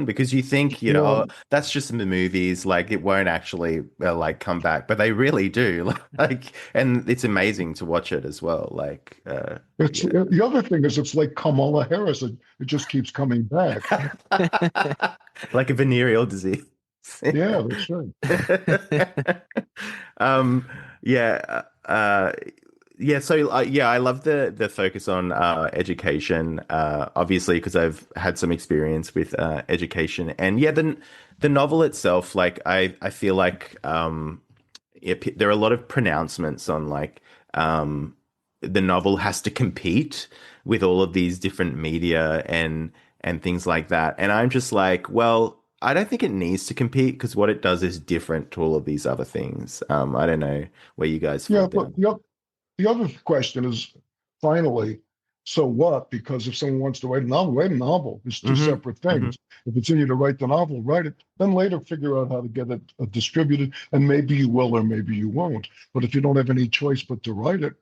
because you think, you know, oh, that's just in the movies, like it won't actually like come back, but they really do. Like, and it's amazing to watch it as well. Like, the other thing is, it's like Kamala Harris; it just keeps coming back. Like a venereal disease. Yeah, that's right. Yeah. Yeah, so I love the focus on education, obviously because I've had some experience with education, and yeah, the novel itself, like I feel like there are a lot of pronouncements on like the novel has to compete with all of these different media and things like that, and I'm just like, well, I don't think it needs to compete because what it does is different to all of these other things. I don't know where you guys fall down. But the other question is, finally, so what? Because if someone wants to write a novel, write a novel. It's two separate things. If it's in you to write the novel, write it. Then later figure out how to get it distributed, and maybe you will or maybe you won't. But if you don't have any choice but to write it,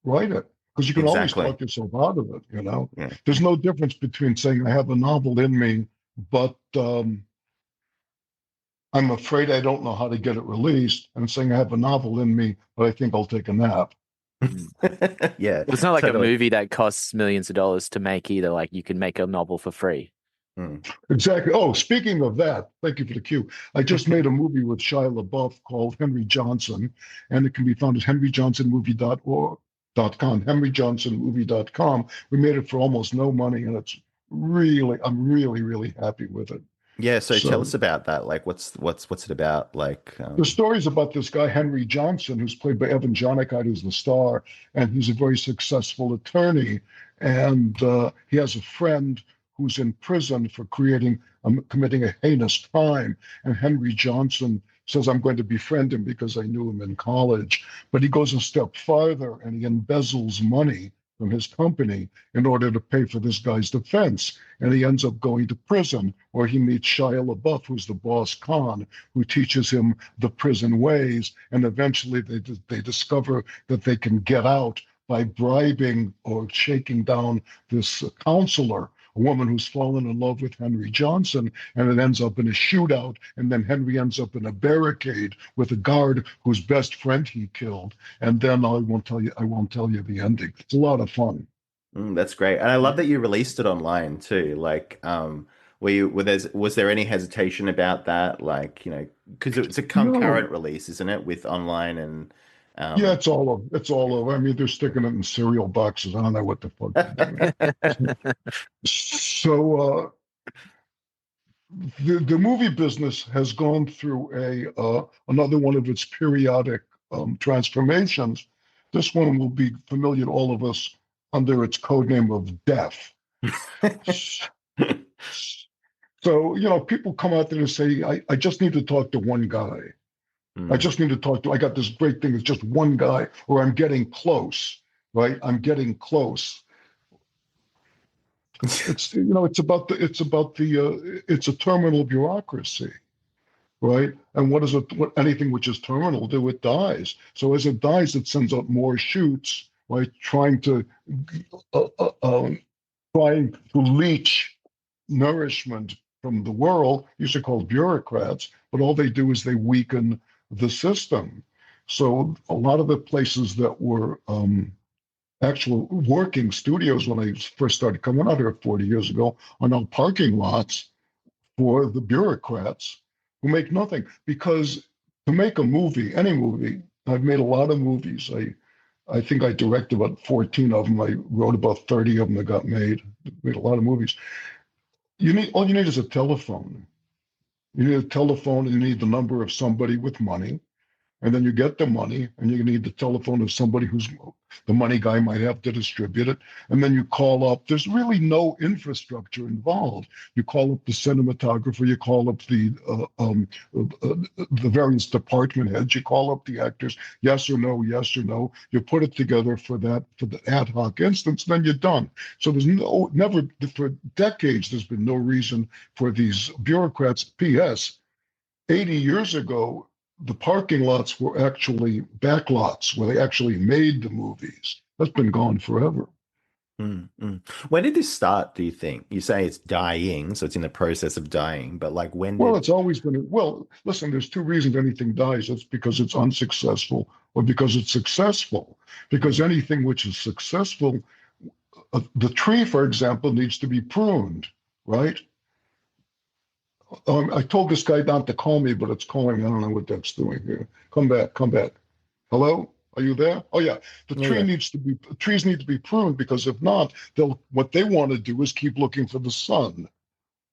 because you can always talk yourself out of it. You know, there's no difference between saying I have a novel in me, but I'm afraid I don't know how to get it released, and saying I have a novel in me, but I think I'll take a nap. Yeah, it's not like a movie that costs millions of dollars to make either. Like you can make a novel for free. Exactly. Oh, speaking of that, thank you for the cue. I just made a movie with Shia LaBeouf called Henry Johnson, and it can be found at henryjohnsonmovie.com, henryjohnsonmovie.com. We made it for almost no money, and I'm really happy with it. Yeah, so tell us about that. Like, what's it about? Like, the story's about this guy Henry Johnson, who's played by Evan Jonigkeit, who's the star, and he's a very successful attorney. And he has a friend who's in prison for committing a heinous crime. And Henry Johnson says, "I'm going to befriend him because I knew him in college." But he goes a step farther and he embezzles money from his company in order to pay for this guy's defense. And he ends up going to prison where he meets Shia LaBeouf, who's the boss con, who teaches him the prison ways. And eventually they discover that they can get out by bribing or shaking down this counselor, a woman who's fallen in love with Henry Johnson, and it ends up in a shootout. And then Henry ends up in a barricade with a guard whose best friend he killed. And then I won't tell you the ending. It's a lot of fun. That's great. And I love that you released it online too. Like, was there any hesitation about that? Like, you know, because it's a concurrent release, isn't it, with online and yeah, it's all over. I mean, they're sticking it in cereal boxes. I don't know what the fuck they're doing. So the movie business has gone through another one of its periodic transformations. This one will be familiar to all of us under its code name of Death. So, you know, people come out there and say, I just need to talk to one guy. I just need to I got this great thing. It's just one guy, or I'm getting close, right? I'm getting close. It's, you know, it's a terminal bureaucracy, right? And what anything which is terminal do? It dies. So as it dies, it sends out more shoots, right? Trying to leach nourishment from the world. Used to call bureaucrats, but all they do is they weaken the system. So a lot of the places that were actual working studios when I first started coming out here 40 years ago are now parking lots for the bureaucrats who make nothing. Because to make a movie, any movie, I've made a lot of movies. I think I directed about 14 of them. I wrote about 30 of them that got made. Made a lot of movies. All you need is a telephone. You need a telephone, and you need the number of somebody with money. and then you get the money, and you need the telephone of somebody who's the money guy might have to distribute it, and then you call up. There's really no infrastructure involved. You call up the cinematographer, you call up the various department heads, you call up the actors, yes or no, yes or no. You put it together for the ad hoc instance, then you're done. So there's never for decades there's been no reason for these bureaucrats. P.S. 80 years ago, the parking lots were actually back lots where they actually made the movies. That's been gone forever. When did this start, do you think? You say it's dying, so it's in the process of dying, but like when Well, it's always been, well, listen, there's two reasons anything dies. It's because it's unsuccessful or because it's successful. Because anything which is successful, the tree, for example, needs to be pruned, right? I told this guy not to call me, but it's calling. I don't know what that's doing here. Come back, come back. Hello? Are you there? Oh yeah. Trees need to be pruned, because if not, what they want to do is keep looking for the sun,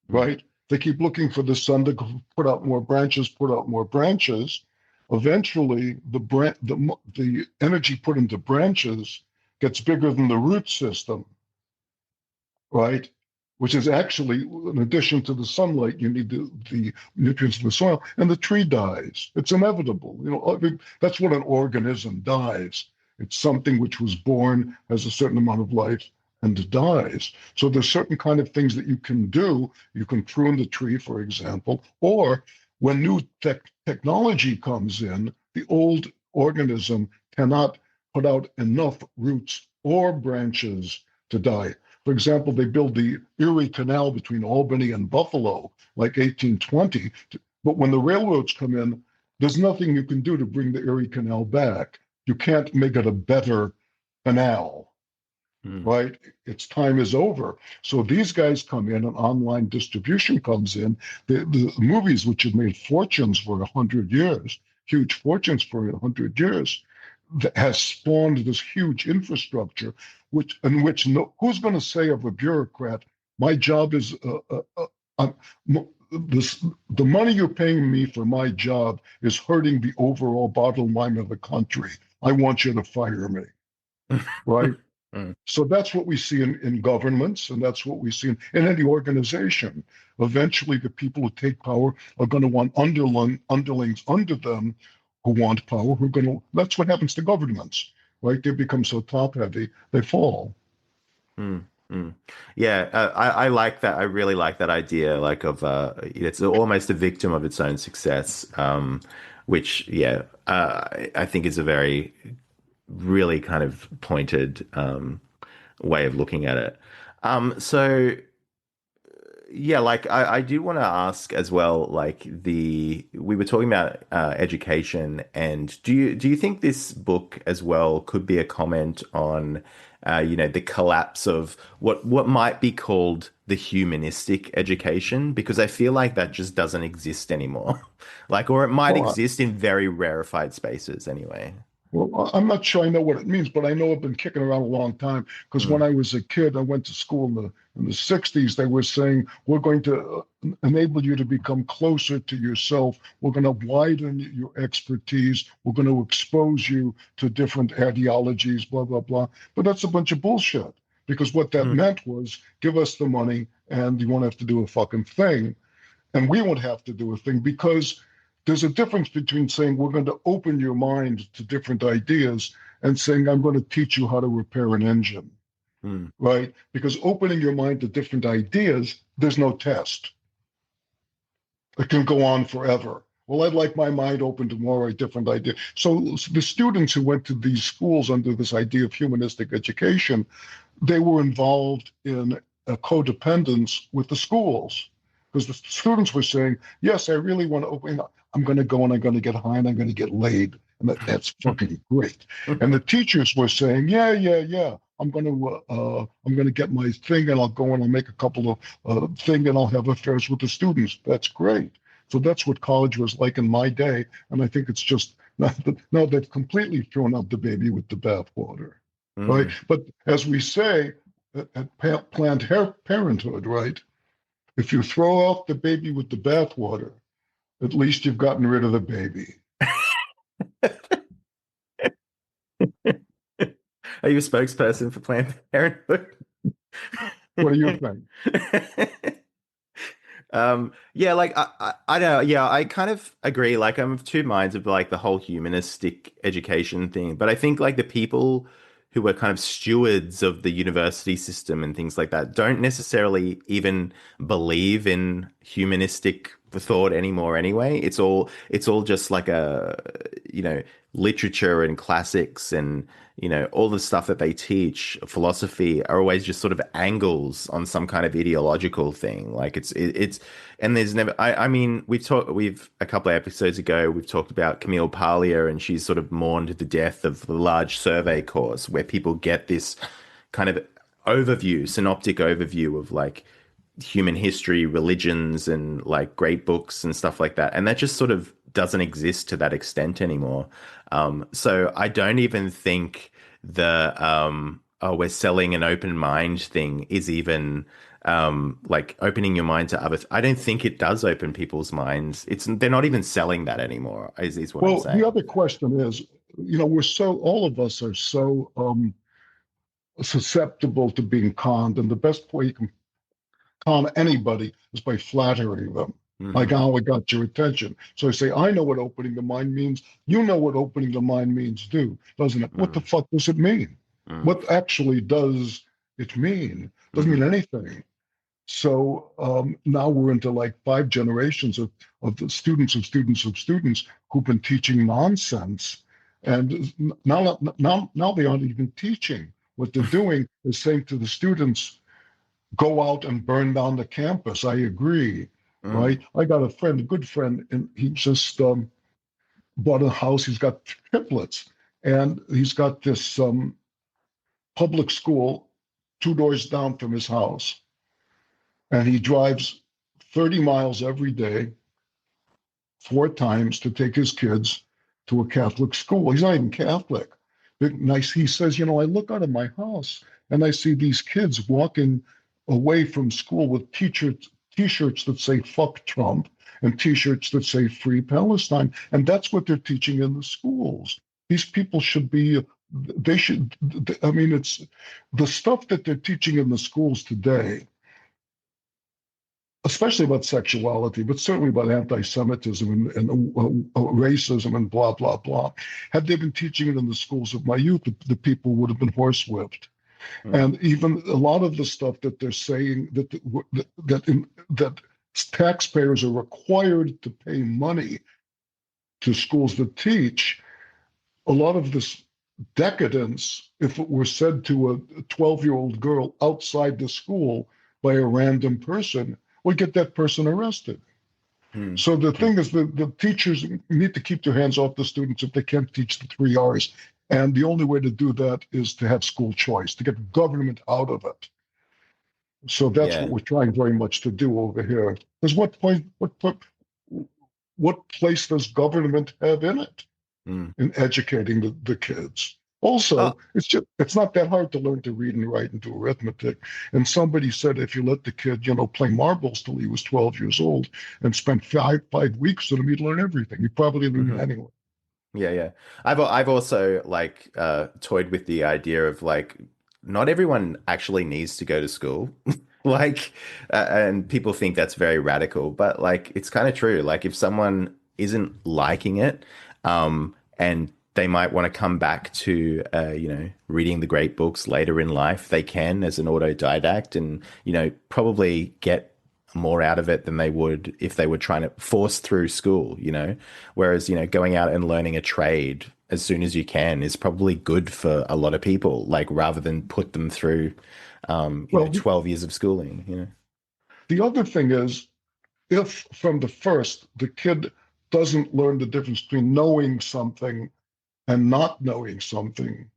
right? They keep looking for the sun to put out more branches, put out more branches. Eventually, the energy put into branches gets bigger than the root system, right? Which is actually, in addition to the sunlight, you need the nutrients of the soil, and the tree dies. It's inevitable. I mean, that's what an organism dies. It's something which was born, has a certain amount of life, and dies. So there's certain kind of things that you can do. You can prune the tree, for example, or when new technology comes in, the old organism cannot put out enough roots or branches to die. For example, they build the Erie Canal between Albany and Buffalo, like 1820. But when the railroads come in, there's nothing you can do to bring the Erie Canal back. You can't make it a better canal, right? Its time is over. So these guys come in, and online distribution comes in. The movies, which have made fortunes for 100 years, huge fortunes for 100 years, has spawned this huge infrastructure, who's going to say of a bureaucrat, my job is the money you're paying me for my job is hurting the overall bottom line of the country. I want you to fire me, right? So that's what we see in governments, and that's what we see in any organization. Eventually, the people who take power are going to want underlings under them who want power, that's what happens to governments, right? They become so top heavy, they fall. Yeah, I like that. I really like that idea, like of it's almost a victim of its own success, which, I think is a very, really kind of pointed way of looking at it. So yeah, like I did want to ask as well, like we were talking about education, and do you think this book as well could be a comment on the collapse of what might be called the humanistic education? Because I feel like that just doesn't exist anymore. Or it might exist in very rarefied spaces anyway. Well, I'm not sure I know what it means, but I know I've been kicking around a long time, because when I was a kid, I went to school in the 60s. They were saying, we're going to enable you to become closer to yourself. We're going to widen your expertise. We're going to expose you to different ideologies, blah, blah, blah. But that's a bunch of bullshit, because what that meant was, give us the money and you won't have to do a fucking thing. And we won't have to do a thing, because there's a difference between saying we're going to open your mind to different ideas and saying I'm going to teach you how to repair an engine, right? Because opening your mind to different ideas, there's no test. It can go on forever. Well, I'd like my mind open to more different ideas. So the students who went to these schools under this idea of humanistic education, they were involved in a codependence with the schools. Because the students were saying, yes, I really want to open up. I'm going to go and I'm going to get high and I'm going to get laid. And that's fucking great. And the teachers were saying, yeah. I'm going to get my thing, and I'll go and I'll make a couple of thing, and I'll have affairs with the students. That's great. So that's what college was like in my day. And I think it's just, now they've completely thrown out the baby with the bathwater, right? But as we say at Planned Parenthood, right? If you throw out the baby with the bathwater, at least you've gotten rid of the baby. Are you a spokesperson for Planned Parenthood? What do you think? Yeah, like I don't know. Yeah, I kind of agree. Like I'm of two minds of like the whole humanistic education thing, but I think like the people who are kind of stewards of the university system and things like that don't necessarily even believe in humanistic thought anymore anyway. It's all just like literature and classics and all the stuff that they teach, philosophy, are always just sort of angles on some kind of ideological thing. Like and there's never, I mean, we've a couple of episodes ago, we've talked about Camille Paglia, and she's sort of mourned the death of the large survey course where people get this kind of synoptic overview of like human history, religions, and like great books and stuff like that. And that just sort of doesn't exist to that extent anymore. So I don't even think the oh, we're selling an open mind thing is even like opening your mind to others. I don't think it does open people's minds. They're not even selling that anymore, is what I'm Well, saying. the other question is, all of us are so susceptible to being conned, and the best way you can con anybody is by flattering them. Like, oh, I got your attention. So I say, I know what opening the mind means. You know what opening the mind means, doesn't it? What the fuck does it mean? What actually does it mean? Doesn't mean anything. So now we're into like 5 generations of the students of students of students who've been teaching nonsense. And now they aren't even teaching. What they're doing is saying to the students, go out and burn down the campus. I agree, right? I got a good friend, and he just bought a house. He's got triplets, and he's got this public school 2 doors down from his house. And he drives 30 miles every day, 4 times, to take his kids to a Catholic school. He's not even Catholic. He says, I look out of my house and I see these kids walking away from school with t-shirts that say fuck Trump and t-shirts that say free Palestine. And that's what they're teaching in the schools. These people it's the stuff that they're teaching in the schools today, especially about sexuality, but certainly about anti-Semitism and racism and blah, blah, blah. Had they been teaching it in the schools of my youth, the people would have been horsewhipped. And even a lot of the stuff that they're saying that taxpayers are required to pay money to schools that teach, a lot of this decadence, if it were said to a 12-year-old girl outside the school by a random person, would get that person arrested. So the thing is that the teachers need to keep their hands off the students if they can't teach the 3 R's. And the only way to do that is to have school choice, to get government out of it. So that's what we're trying very much to do over here. Because what place does government have in it in educating the kids? Also, it's not that hard to learn to read and write and do arithmetic. And somebody said if you let the kid, play marbles till he was 12 years old and spent five weeks with him, he'd learn everything. He'd probably learn it anyway. Yeah. I've also like toyed with the idea of like not everyone actually needs to go to school. Like and people think that's very radical, but like it's kind of true. Like if someone isn't liking it, and they might want to come back to, reading the great books later in life. They can as an autodidact and, probably get more out of it than they would if they were trying to force through school, whereas, going out and learning a trade as soon as you can is probably good for a lot of people, like rather than put them through, 12 years of schooling, The other thing is, if from the first, the kid doesn't learn the difference between knowing something and not knowing something,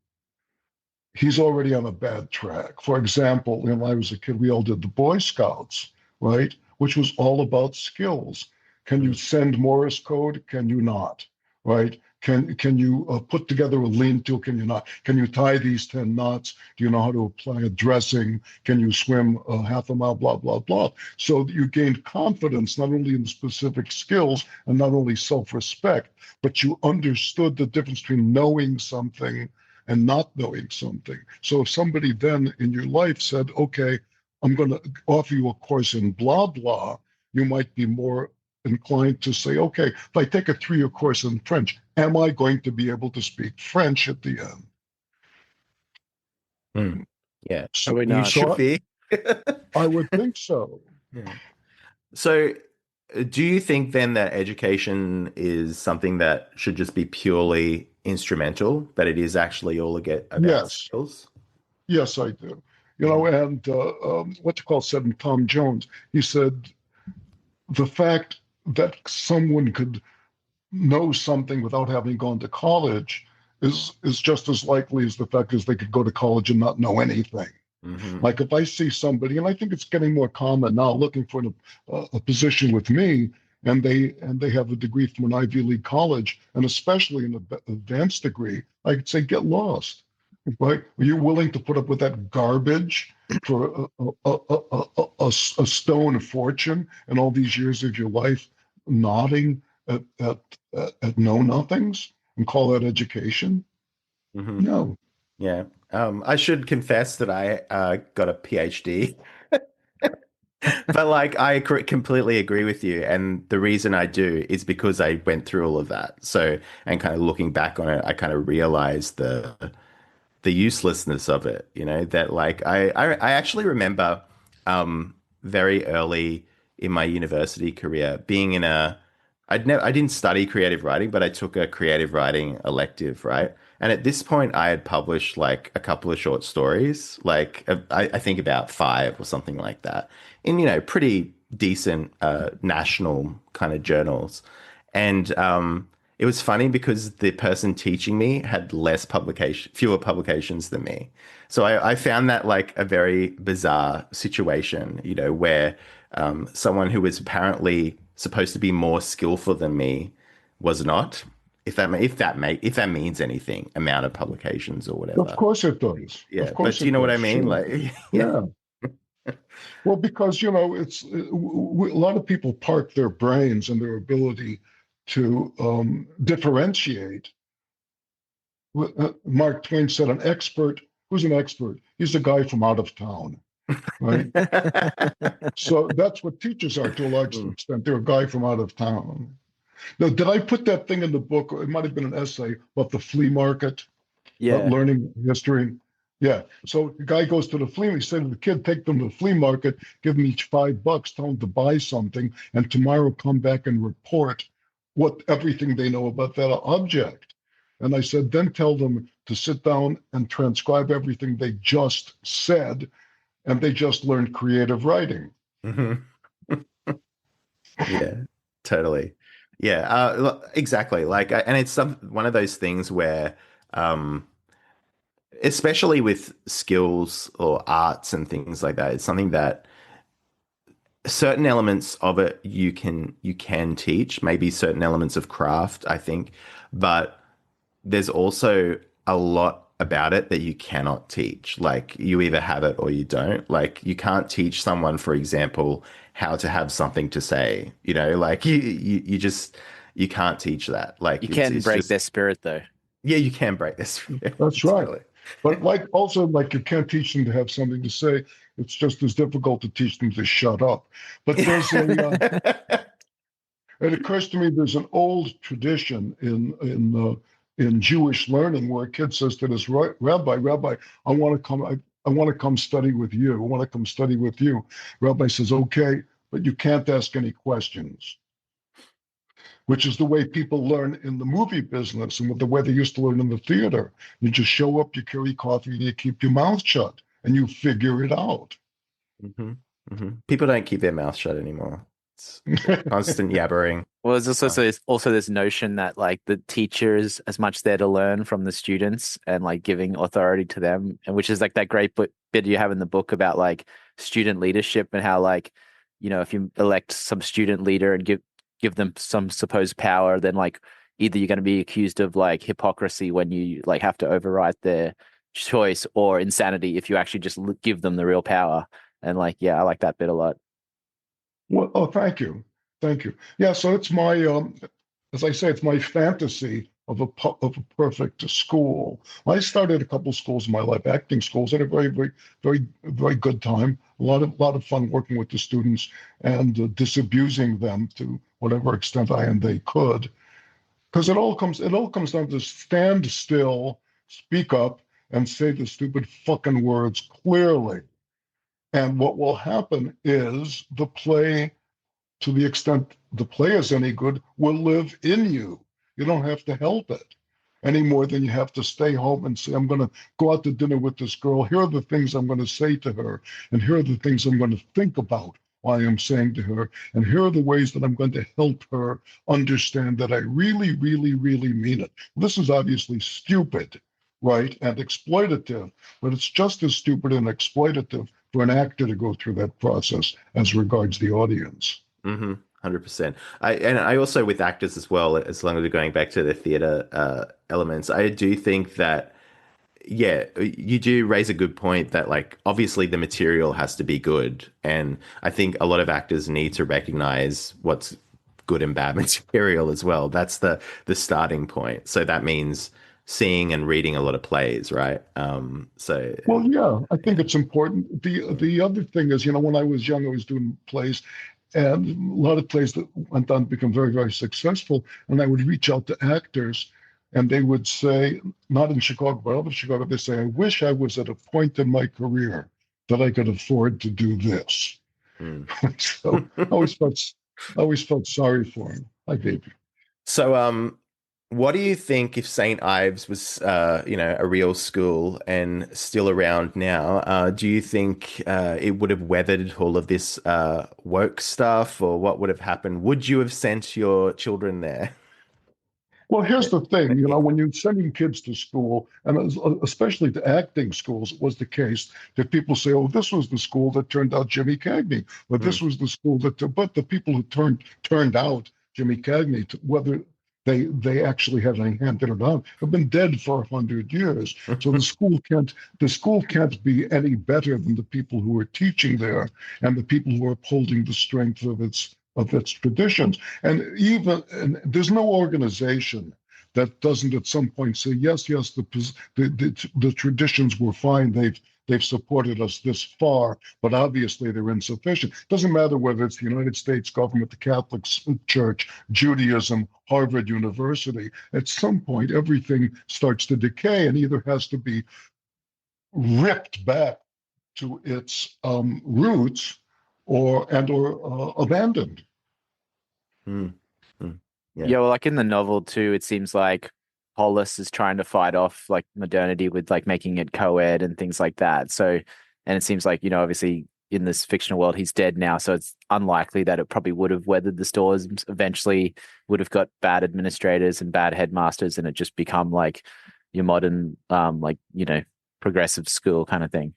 he's already on a bad track. For example, when I was a kid, we all did the Boy Scouts, right? Which was all about skills. Can you send Morse code? Can you not? Right? Can you put together a lean-to? Can you not? Can you tie these 10 knots? Do you know how to apply a dressing? Can you swim half a mile? Blah, blah, blah. So you gained confidence, not only in specific skills and not only self-respect, but you understood the difference between knowing something and not knowing something. So if somebody then in your life said, okay, I'm going to offer you a course in blah, blah, you might be more inclined to say, okay, if I take a 3-year course in French, am I going to be able to speak French at the end? Yeah. So, You should be. I would think so. Yeah. So do you think then that education is something that should just be purely instrumental, that it is actually all about skills? Yes, I do. And what you call said Tom Jones, he said, the fact that someone could know something without having gone to college is just as likely as the fact is they could go to college and not know anything. Like if I see somebody, and I think it's getting more common now, looking for a position with me, and they have a degree from an Ivy League college, and especially an advanced degree, I could say get lost. Right? Are you willing to put up with that garbage for a stone fortune and all these years of your life nodding at know nothings and call that education? No. Yeah. I should confess that I got a PhD, but like I completely agree with you. And the reason I do is because I went through all of that. So, and kind of looking back on it, I kind of realized the uselessness of it, that like I actually remember very early in my university career being in I didn't study creative writing, but I took a creative writing elective, right? And at this point I had published like a couple of short stories, like I think about 5 or something like that in, pretty decent national kind of journals. And it was funny because the person teaching me had fewer publications than me. So I found that like a very bizarre situation, where someone who was apparently supposed to be more skillful than me was not. If that means anything, amount of publications or whatever. Of course it does. Yeah, of course but do you know what I mean? Sure. Like, yeah. Well, because it's a lot of people park their brains and their ability to differentiate. Mark Twain said, "An expert. Who's an expert? He's a guy from out of town." Right. So that's what teachers are to a large extent. They're a guy from out of town. Now, did I put that thing in the book? Or it might have been an essay about the flea market, about learning history. Yeah. So the guy goes to the flea market. He said to the kid, take them to the flea market, give them each $5, tell them to buy something, and tomorrow come back and report everything they know about that object. And I said, then tell them to sit down and transcribe everything they just said, and they just learned creative writing. Yeah, totally. Yeah, exactly. Like, and it's one of those things where, especially with skills or arts and things like that, it's something that certain elements of it you can teach, maybe certain elements of craft, I think, but there's also a lot about it that you cannot teach. Like you either have it or you don't. Like you can't teach someone, for example, how to have something to say, like you can't teach that. Like you can break their spirit though. Yeah, you can break their spirit. That's right. But like you can't teach them to have something to say. It's just as difficult to teach them to shut up. But there's it occurs to me there's an old tradition in Jewish learning where a kid says to this rabbi, I want to come study with you. I want to come study with you. Rabbi says, okay, but you can't ask any questions, which is the way people learn in the movie business and the way they used to learn in the theater. You just show up, you carry coffee, and you keep your mouth shut, and you figure it out. People don't keep their mouth shut anymore. It's constant yabbering. Well, there's also this notion that like the teacher is as much there to learn from the students and like giving authority to them, and which is like that great bit you have in the book about like student leadership and how like, if you elect some student leader and give them some supposed power, then like either you're going to be accused of like hypocrisy when you like have to override their choice, or insanity if you actually just give them the real power. And like, yeah, I like that bit a lot. Well, oh, thank you. Yeah, so it's my, as I say, it's my fantasy of of a perfect school. I started a couple schools in my life, acting schools. Had a very good time. A lot of fun working with the students and disabusing them to whatever extent I and they could. Because it all comes down to stand still, speak up, and say the stupid fucking words clearly. And what will happen is the play, to the extent the play is any good, will live in you. You don't have to help it any more than you have to stay home and say, I'm going to go out to dinner with this girl. Here are the things I'm going to say to her. And here are the things I'm going to think about while I'm saying to her. And here are the ways that I'm going to help her understand that I really, really, really mean it. This is obviously stupid, right? And exploitative, but it's just as stupid and exploitative for an actor to go through that process as regards the audience. 100%. I also, with actors as well, as long as we're going back to the theater elements, I do think that, yeah, you do raise a good point that, like, obviously the material has to be good. And I think a lot of actors need to recognize what's good and bad material as well. That's the starting point. So that means seeing and reading a lot of plays, right? Well, yeah, I think it's important. The other thing is, when I was young, I was doing plays, and a lot of plays that went on to become very, very successful. And I would reach out to actors, and they would say, not in Chicago, but out of Chicago, they say, I wish I was at a point in my career that I could afford to do this. So I always felt sorry for him. I did. So, what do you think if St. Ives was, a real school and still around now? Do you think it would have weathered all of this woke stuff, or what would have happened? Would you have sent your children there? Well, here's the thing, when you're sending kids to school, and especially to acting schools, it was the case that people say, oh, this was the school that turned out Jimmy Cagney, or this was the school but the people who turned out Jimmy Cagney, whether they actually had any hand in it or not, have been dead for 100 years. So the school can't be any better than the people who are teaching there and the people who are upholding the strength of its traditions. And there's no organization that doesn't at some point say, yes, the traditions were fine. They've supported us this far, but obviously they're insufficient. Doesn't matter whether it's the United States government, the Catholic Church, Judaism, Harvard University. At some point, everything starts to decay and either has to be ripped back to its roots or abandoned. Yeah, well, like in the novel too, it seems like Hollis is trying to fight off like modernity with like making it co-ed and things like that. So, and it seems like, obviously in this fictional world, he's dead now. So it's unlikely that it probably would have weathered the storms. Eventually would have got bad administrators and bad headmasters, and it just become like your modern, progressive school kind of thing.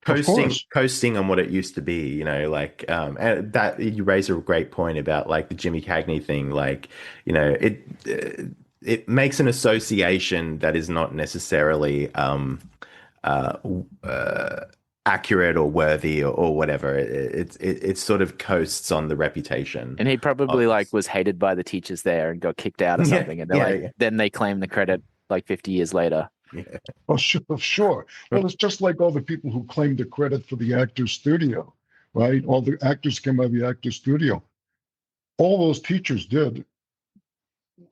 Coasting on what it used to be, and that you raise a great point about like the Jimmy Cagney thing. Like, it makes an association that is not necessarily accurate or worthy or whatever. It sort of coasts on the reputation. And he probably was hated by the teachers there and got kicked out or something. And then they claim the credit like 50 years later. Yeah. Oh, sure. Well, it's just like all the people who claim the credit for the Actors Studio, right? All the actors came out of the Actors Studio. All those teachers did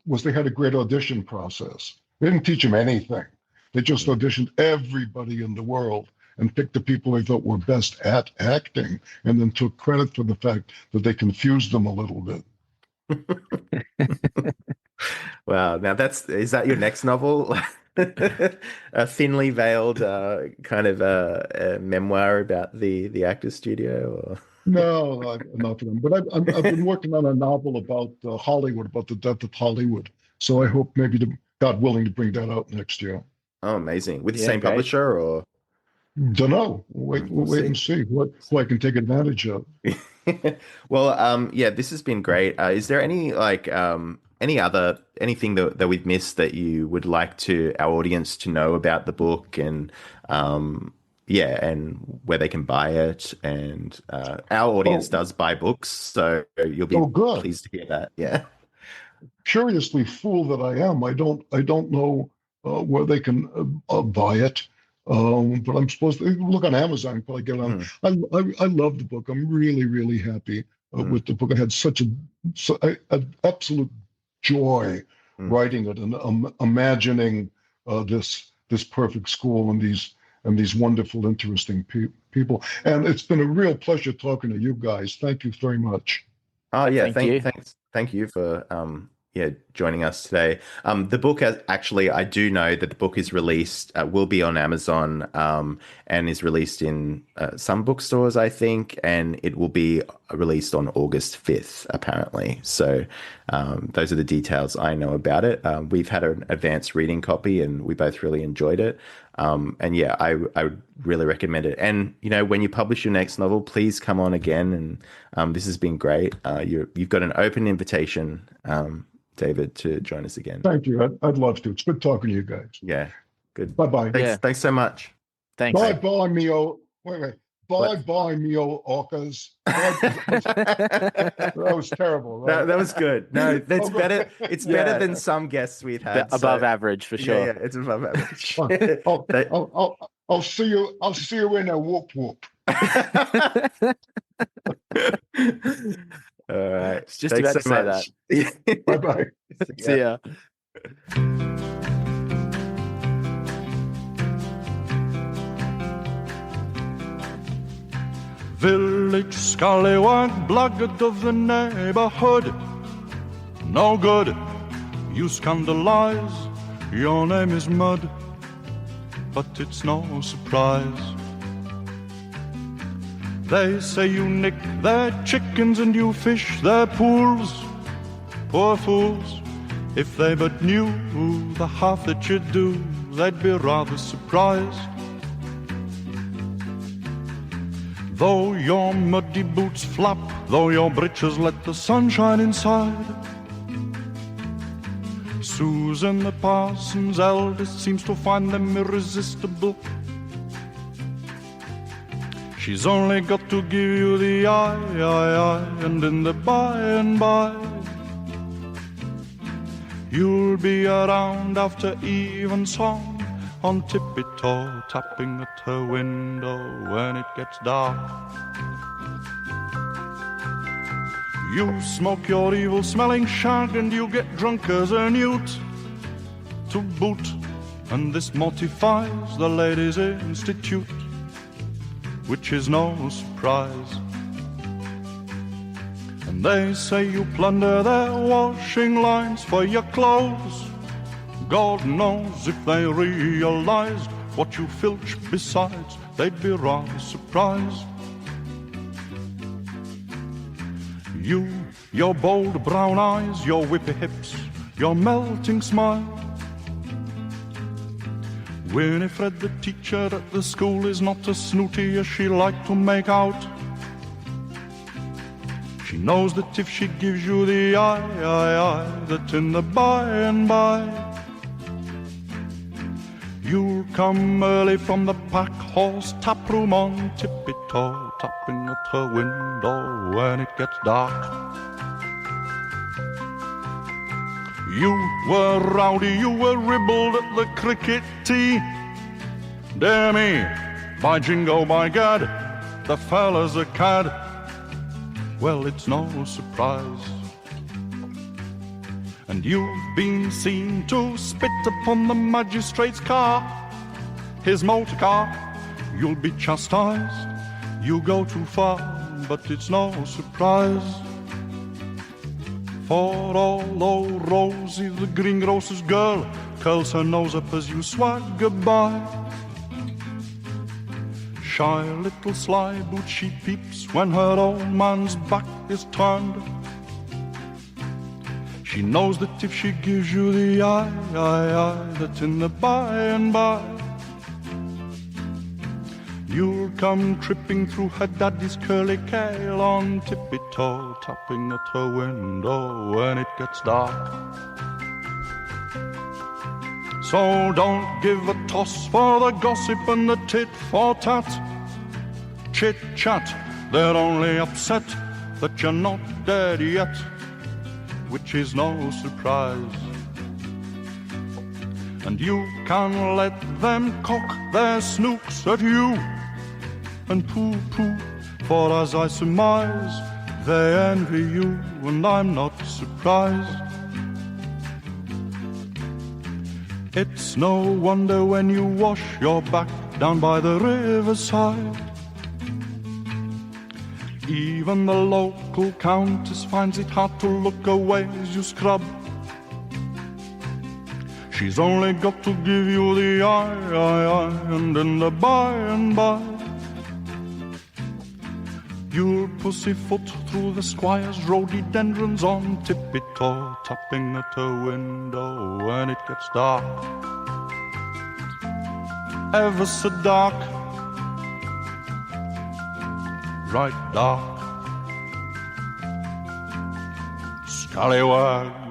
was they had a great audition process. They didn't teach them anything. They just auditioned everybody in the world and picked the people they thought were best at acting, and then took credit for the fact that they confused them a little bit. Wow. Now is that your next novel? A thinly veiled kind of a memoir about the Actors Studio? Or? No, not for them. But I've been working on a novel about Hollywood, about the death of Hollywood. So I hope maybe, God willing, to bring that out next year. Oh, amazing. With the same publisher, or? Don't know. We'll wait and see who I can take advantage of. Well, this has been great. Is there any anything that we've missed that you would like our audience to know about the book, and and where they can buy it, and our audience does buy books, so you'll be good. pleased to hear that. Yeah. Curiously, fool that I am, I don't know where they can buy it. But I'm supposed to look on Amazon. Probably get it on. I love the book. I'm really, really happy with the book. I had such an absolute joy writing it and imagining this perfect school and these wonderful, interesting people. And it's been a real pleasure talking to you guys. Thank you very much. Oh yeah, Thank you for joining us today. The book actually, I do know that the book is released, will be on Amazon, and is released in some bookstores, I think, and it will be released on August 5th, apparently. So those are the details I know about it. We've had an advanced reading copy, and we both really enjoyed it. And yeah, I really recommend it. And, when you publish your next novel, please come on again. And this has been great. You've got an open invitation, David, to join us again. Thank you. I'd love to. It's good talking to you guys. Yeah, good. Bye-bye. Thanks so much. Thanks. Bye-bye, Mio. Wait. Bye-bye, Mio Orcas. That was terrible, right? That was good. No, that's better. It's better than some guests we've had. Above average, for sure. Yeah, it's above average. I'll see you in a whoop whoop. All right. It's just about to say that. Bye-bye. See ya. Village scallywag, blackguard of the neighborhood. No good, you scandalize, your name is mud. But it's no surprise. They say you nick their chickens and you fish their pools. Poor fools, if they but knew the half that you do, they'd be rather surprised. Though your muddy boots flap, though your breeches let the sunshine inside, Susan the parson's eldest seems to find them irresistible. She's only got to give you the eye, and in the by and by, you'll be around after evensong, on tippy-toe, tapping at her window when it gets dark. You smoke your evil-smelling shag and you get drunk as a newt to boot, and this mortifies the Ladies' Institute, which is no surprise. And they say you plunder their washing lines for your clothes. God knows if they realized what you filch besides, they'd be rather surprised. You, your bold brown eyes, your whippy hips, your melting smile. Winifred, the teacher at the school, is not as snooty as she liked to make out. She knows that if she gives you the eye, that in the by and by, you'll come early from the pack horse tap room on tippy-toe, tapping at her window when it gets dark. You were rowdy, you were ribald at the cricket tee. Dear me, by jingo, by gad, the fella's a cad. Well, it's no surprise. And you've been seen to spit upon the magistrate's car, his motor car. You'll be chastised, you go too far, but it's no surprise. For although Rosie, the greengrocer's girl, curls her nose up as you swagger by, shy little sly boot she peeps when her old man's back is turned. She knows that if she gives you the eye, that in the by and by, You'll come tripping through her daddy's curly kale on tippy-toe, tapping at her window when it gets dark. So don't give a toss for the gossip and the tit-for-tat. Chit-chat, they're only upset that you're not dead yet, which is no surprise. And you can let them cock their snooks at you and pooh-pooh, for as I surmise, they envy you, and I'm not surprised. It's no wonder when you wash your back down by the riverside, even the local countess finds it hard to look away as you scrub. She's only got to give you the eye, and in the by and by, you'll pussyfoot through the squire's rhododendrons on tippy-toe, tapping at her window when it gets dark. Ever so dark, right dark. Scallywag.